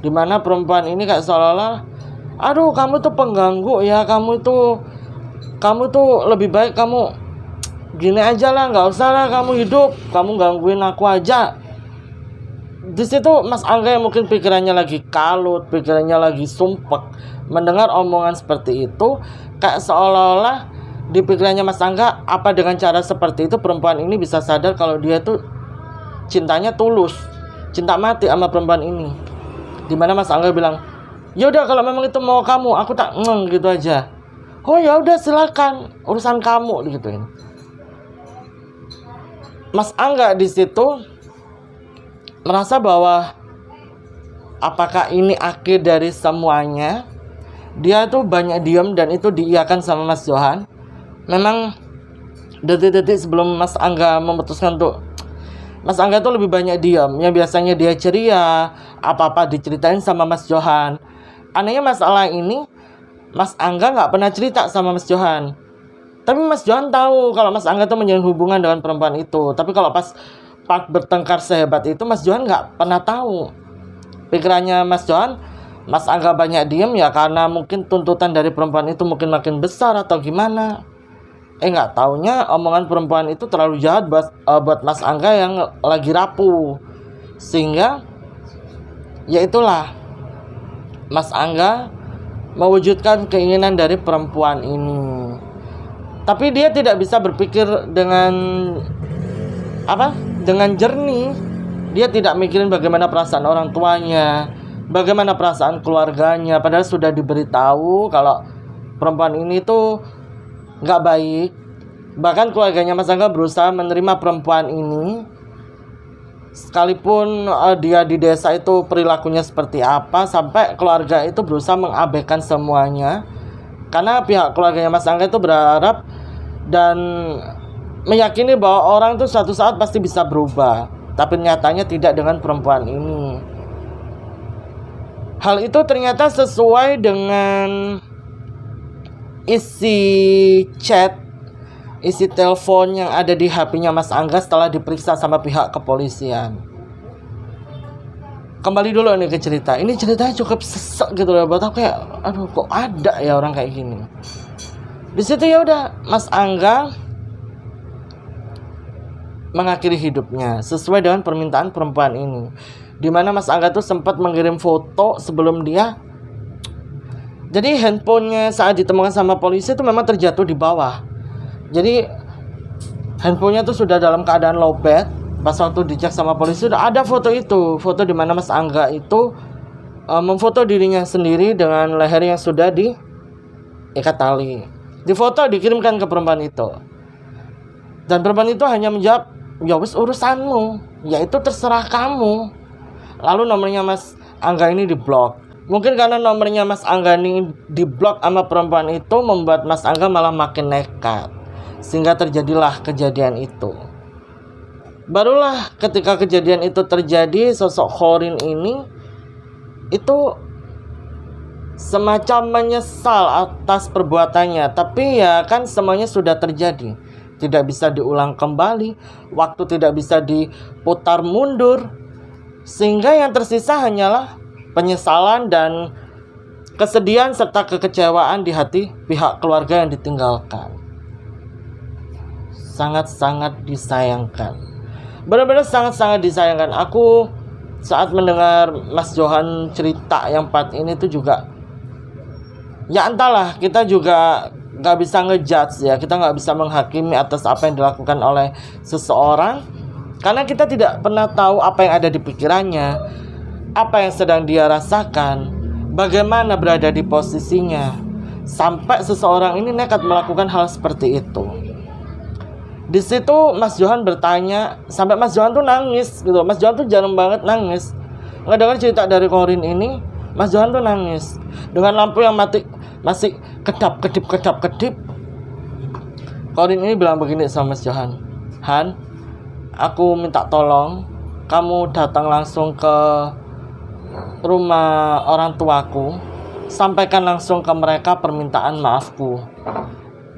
dimana perempuan ini kayak seolah-olah, aduh kamu tuh pengganggu ya, kamu tuh lebih baik kamu gini aja lah, nggak usah lah kamu hidup, kamu gangguin aku aja. Di situ Mas Angga yang mungkin pikirannya lagi kalut, pikirannya lagi sumpek, mendengar omongan seperti itu, kayak seolah-olah di pikirannya Mas Angga, apa dengan cara seperti itu perempuan ini bisa sadar kalau dia tuh cintanya tulus, cinta mati sama perempuan ini. Dimana Mas Angga bilang, yaudah kalau memang itu mau kamu, aku tak gitu aja. Oh ya udah silakan, urusan kamu, digituin. Mas Angga di situ merasa bahwa apakah ini akhir dari semuanya. Dia tuh banyak diam dan itu diiyakan sama Mas Johan. Memang detik-detik sebelum Mas Angga memutuskan untuk, Mas Angga tuh lebih banyak diam. Yang biasanya dia ceria, apa-apa diceritain sama Mas Johan. Anehnya masalah ini Mas Angga nggak pernah cerita sama Mas Johan. Tapi Mas Johan tahu kalau Mas Angga tuh menjalin hubungan dengan perempuan itu. Tapi kalau pas bertengkar sehebat itu, Mas Johan nggak pernah tahu. Pikirannya Mas Johan, Mas Angga banyak diem ya karena mungkin tuntutan dari perempuan itu mungkin makin besar atau gimana. Nggak taunya omongan perempuan itu terlalu jahat buat Mas Angga yang lagi rapuh. Sehingga ya itulah, Mas Angga mewujudkan keinginan dari perempuan ini. Tapi dia tidak bisa berpikir dengan jernih. Dia tidak mikirin bagaimana perasaan orang tuanya, bagaimana perasaan keluarganya. Padahal sudah diberitahu kalau perempuan ini tuh nggak baik. Bahkan keluarganya Mas Angga berusaha menerima perempuan ini, sekalipun dia di desa itu perilakunya seperti apa, sampai keluarga itu berusaha mengabaikan semuanya. Karena pihak keluarganya Mas Angga itu berharap dan meyakini bahwa orang itu suatu saat pasti bisa berubah. Tapi nyatanya tidak dengan perempuan ini. Hal itu ternyata sesuai dengan isi chat, isi telepon yang ada di HP-nya Mas Angga setelah diperiksa sama pihak kepolisian. Kembali dulu nih ke cerita. Ini ceritanya cukup sesek gitu loh, buat aku kayak, aduh kok ada ya orang kayak gini. Di situ ya udah Mas Angga mengakhiri hidupnya sesuai dengan permintaan perempuan ini. Dimana Mas Angga tuh sempat mengirim foto sebelum dia. Jadi handphonenya saat ditemukan sama polisi itu memang terjatuh di bawah. Jadi handphonenya tuh sudah dalam keadaan lowbat. Pas waktu dicek sama polisi sudah ada foto itu. Foto dimana Mas Angga itu memfoto dirinya sendiri dengan leher yang sudah diikat tali. Di foto dikirimkan ke perempuan itu. Dan perempuan itu hanya menjawab, ya wis urusanmu, ya itu terserah kamu. Lalu nomornya Mas Angga ini diblok. Mungkin karena nomornya Mas Angga ini diblok sama perempuan itu membuat Mas Angga malah makin nekat. Sehingga terjadilah kejadian itu. Barulah ketika kejadian itu terjadi, sosok Khorin ini itu semacam menyesal atas perbuatannya. Tapi ya kan semuanya sudah terjadi, tidak bisa diulang kembali, waktu tidak bisa diputar mundur. Sehingga yang tersisa hanyalah penyesalan dan kesedihan serta kekecewaan di hati pihak keluarga yang ditinggalkan. Sangat-sangat disayangkan. Benar-benar sangat-sangat disayangkan. Aku saat mendengar Mas Johan cerita yang part ini tuh juga, ya entahlah, kita juga gak bisa ngejudge ya. Kita gak bisa menghakimi atas apa yang dilakukan oleh seseorang, karena kita tidak pernah tahu apa yang ada di pikirannya, apa yang sedang dia rasakan, bagaimana berada di posisinya, sampai seseorang ini nekat melakukan hal seperti itu. Di situ Mas Johan bertanya, sampai Mas Johan tuh nangis gitu. Mas Johan tuh jarang banget nangis. Ngedengar cerita dari Khorin ini, Mas Johan tuh nangis. Dengan lampu yang masih kedap-kedip. Khorin ini bilang begini sama Mas Johan, Han, aku minta tolong kamu datang langsung ke rumah orang tuaku, sampaikan langsung ke mereka permintaan maafku.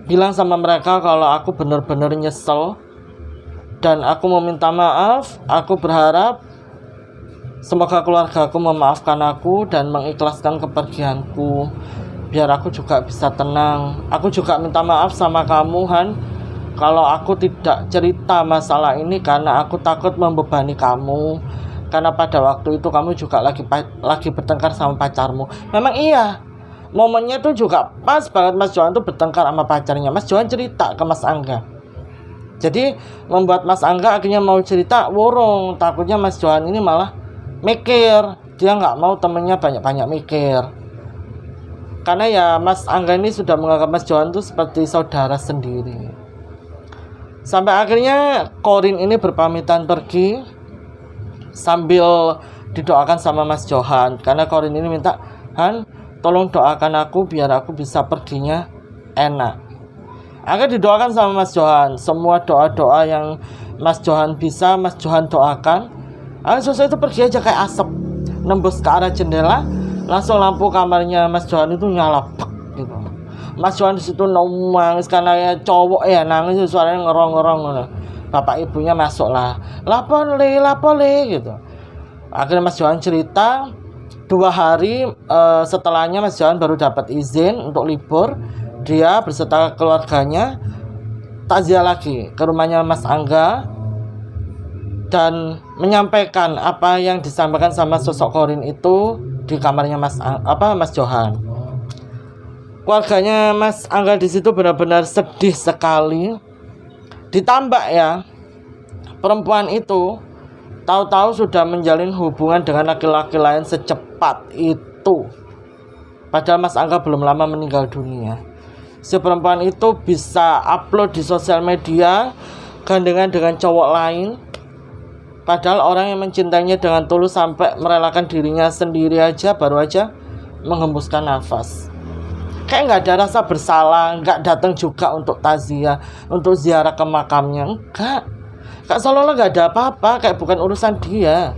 Bilang sama mereka kalau aku benar-benar nyesel dan aku mau minta maaf. Aku berharap semoga keluarga aku memaafkan aku dan mengikhlaskan kepergianku, biar aku juga bisa tenang. Aku juga minta maaf sama kamu, Han, kalau aku tidak cerita masalah ini karena aku takut membebani kamu. Karena pada waktu itu kamu juga lagi bertengkar sama pacarmu. Memang iya, momennya tuh juga pas banget Mas Johan tuh bertengkar sama pacarnya. Mas Johan cerita ke Mas Angga. Jadi membuat Mas Angga akhirnya mau cerita, worong. Takutnya Mas Johan ini malah mikir. Dia gak mau temennya banyak-banyak mikir. Karena ya Mas Angga ini sudah menganggap Mas Johan tuh seperti saudara sendiri. Sampai akhirnya Korin ini berpamitan pergi sambil didoakan sama Mas Johan. Karena Korin ini minta, Han, tolong doakan aku biar aku bisa perginya enak. Akhirnya didoakan sama Mas Johan. Semua doa-doa yang Mas Johan bisa, Mas Johan doakan. Akhirnya selesai itu pergi aja kayak asap, nembus ke arah jendela. Langsung lampu kamarnya Mas Johan itu nyala gitu. Mas Johan disitu nangis karena ya cowok ya, nangis suaranya ngerong-ngerong. Bapak ibunya masuk lah, lapole gitu. Akhirnya Mas Johan cerita 2 hari setelahnya Mas Johan baru dapat izin untuk libur. Dia beserta keluarganya takziah lagi ke rumahnya Mas Angga dan menyampaikan apa yang disampaikan sama sosok Korin itu di kamarnya Mas Johan. Keluarganya Mas Angga di situ benar-benar sedih sekali. Ditambah ya, perempuan itu tahu-tahu sudah menjalin hubungan dengan laki-laki lain secepat itu. Padahal Mas Angga belum lama meninggal dunia. Si perempuan itu bisa upload di sosial media gandengan dengan cowok lain. Padahal orang yang mencintainya dengan tulus sampai merelakan dirinya sendiri aja, baru aja menghembuskan nafas. Kayak nggak ada rasa bersalah, nggak datang juga untuk takziah, untuk ziarah ke makamnya, enggak. Kak seolah-olah nggak ada apa-apa, kayak bukan urusan dia,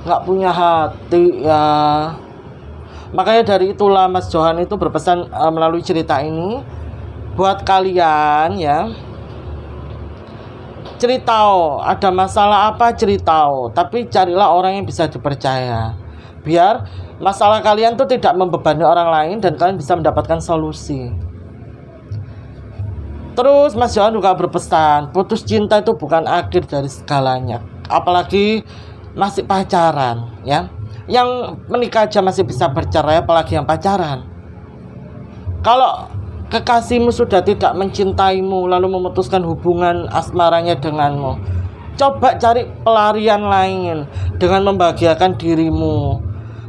nggak punya hati ya. Makanya dari itulah Mas Johan itu berpesan melalui cerita ini buat kalian ya. Ceritau, ada masalah apa ceritau, tapi carilah orang yang bisa dipercaya. Biar masalah kalian tuh tidak membebani orang lain dan kalian bisa mendapatkan solusi. Terus Mas Johan juga berpesan, putus cinta itu bukan akhir dari segalanya. Apalagi masih pacaran ya. Yang menikah aja masih bisa bercerai, apalagi yang pacaran. Kalau kekasihmu sudah tidak mencintaimu lalu memutuskan hubungan asmaranya denganmu, coba cari pelarian lain dengan membahagiakan dirimu.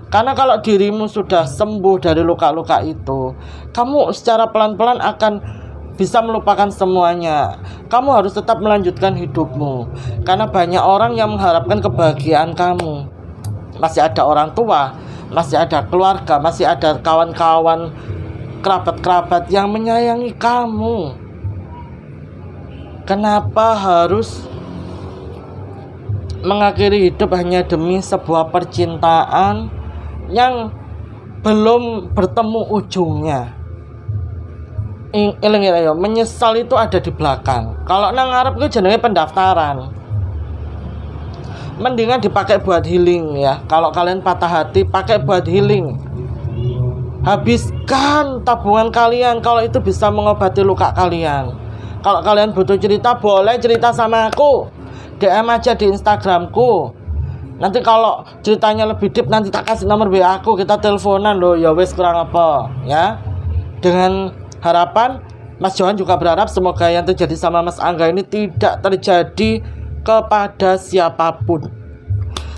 Karena kalau dirimu sudah sembuh dari luka-luka itu, kamu secara pelan-pelan akan bisa melupakan semuanya. Kamu harus tetap melanjutkan hidupmu. Karena banyak orang yang mengharapkan kebahagiaan kamu. Masih ada orang tua, masih ada keluarga, masih ada kawan-kawan, kerabat-kerabat yang menyayangi kamu. Kenapa harus mengakhiri hidup hanya demi sebuah percintaan yang belum bertemu ujungnya? Ilang-ilang, menyesal itu ada di belakang. Kalau nang ngarep itu jenenge pendaftaran. Mendingan dipakai buat healing ya. Kalau kalian patah hati, pakai buat healing. Habiskan tabungan kalian kalau itu bisa mengobati luka kalian. Kalau kalian butuh cerita, boleh cerita sama aku. DM aja di Instagramku. Nanti kalau ceritanya lebih deep, nanti tak kasih nomor WA aku, kita teleponan loh. Ya wes kurang apa ya. Dengan harapan Mas Johan juga berharap semoga yang terjadi sama Mas Angga ini tidak terjadi kepada siapapun.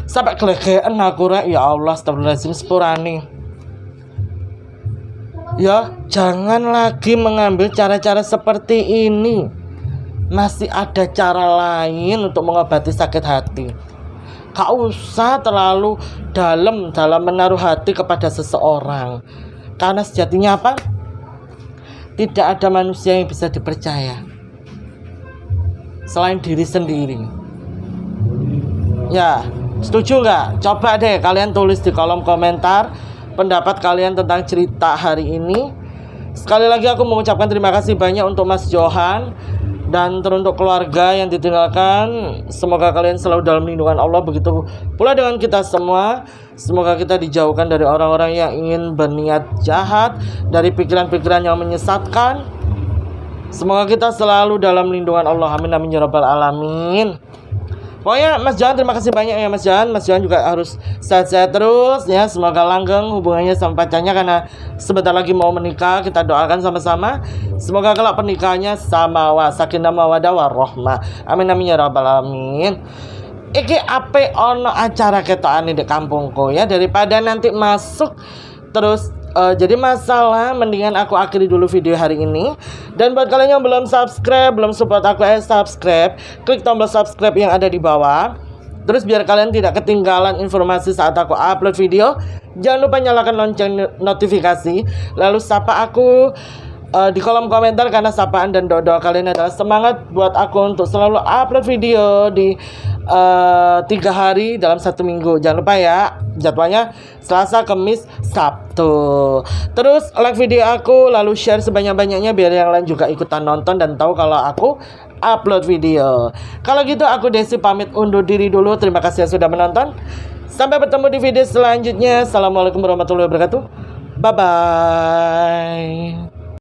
Sampai gelegean aku rek, ya Allah, astagfirullahaladzim, sepurani. Ya, jangan lagi mengambil cara-cara seperti ini. Masih ada cara lain untuk mengobati sakit hati. Gak usah terlalu dalam menaruh hati kepada seseorang. Karena sejatinya apa? Tidak ada manusia yang bisa dipercaya selain diri sendiri. Ya, setuju nggak? Coba deh kalian tulis di kolom komentar pendapat kalian tentang cerita hari ini. Sekali lagi aku mengucapkan terima kasih banyak untuk Mas Johan dan teruntuk keluarga yang ditinggalkan. Semoga kalian selalu dalam lindungan Allah. Begitu pula dengan kita semua. Semoga kita dijauhkan dari orang-orang yang ingin berniat jahat, dari pikiran-pikiran yang menyesatkan. Semoga kita selalu dalam lindungan Allah. Amin amin ya rabbal alamin. Pokoknya Mas Johan terima kasih banyak ya Mas Johan. Mas Johan juga harus sehat-sehat terus ya. Semoga langgeng hubungannya sama pacarnya karena sebentar lagi mau menikah. Kita doakan sama-sama. Semoga kelak pernikahannya sama sakinah mawaddah warahmah. Amin amin ya rabbal alamin. Iki ape ono acara ketokane di kampungku ya, daripada nanti masuk terus Jadi masalah mendingan aku akhiri dulu video hari ini. Dan buat kalian yang belum subscribe, belum support aku, subscribe, klik tombol subscribe yang ada di bawah. Terus biar kalian tidak ketinggalan informasi saat aku upload video, jangan lupa nyalakan lonceng notifikasi. Lalu sapa aku di kolom komentar, karena sapaan dan doa kalian adalah semangat buat aku untuk selalu upload video di 3 hari dalam 1 minggu. Jangan lupa ya, jadwalnya Selasa, Kamis, Sabtu. Terus like video aku, lalu share sebanyak-banyaknya biar yang lain juga ikutan nonton dan tahu kalau aku upload video. Kalau gitu aku Desi pamit undur diri dulu. Terima kasih yang sudah menonton. Sampai bertemu di video selanjutnya. Assalamualaikum warahmatullahi wabarakatuh. Bye bye.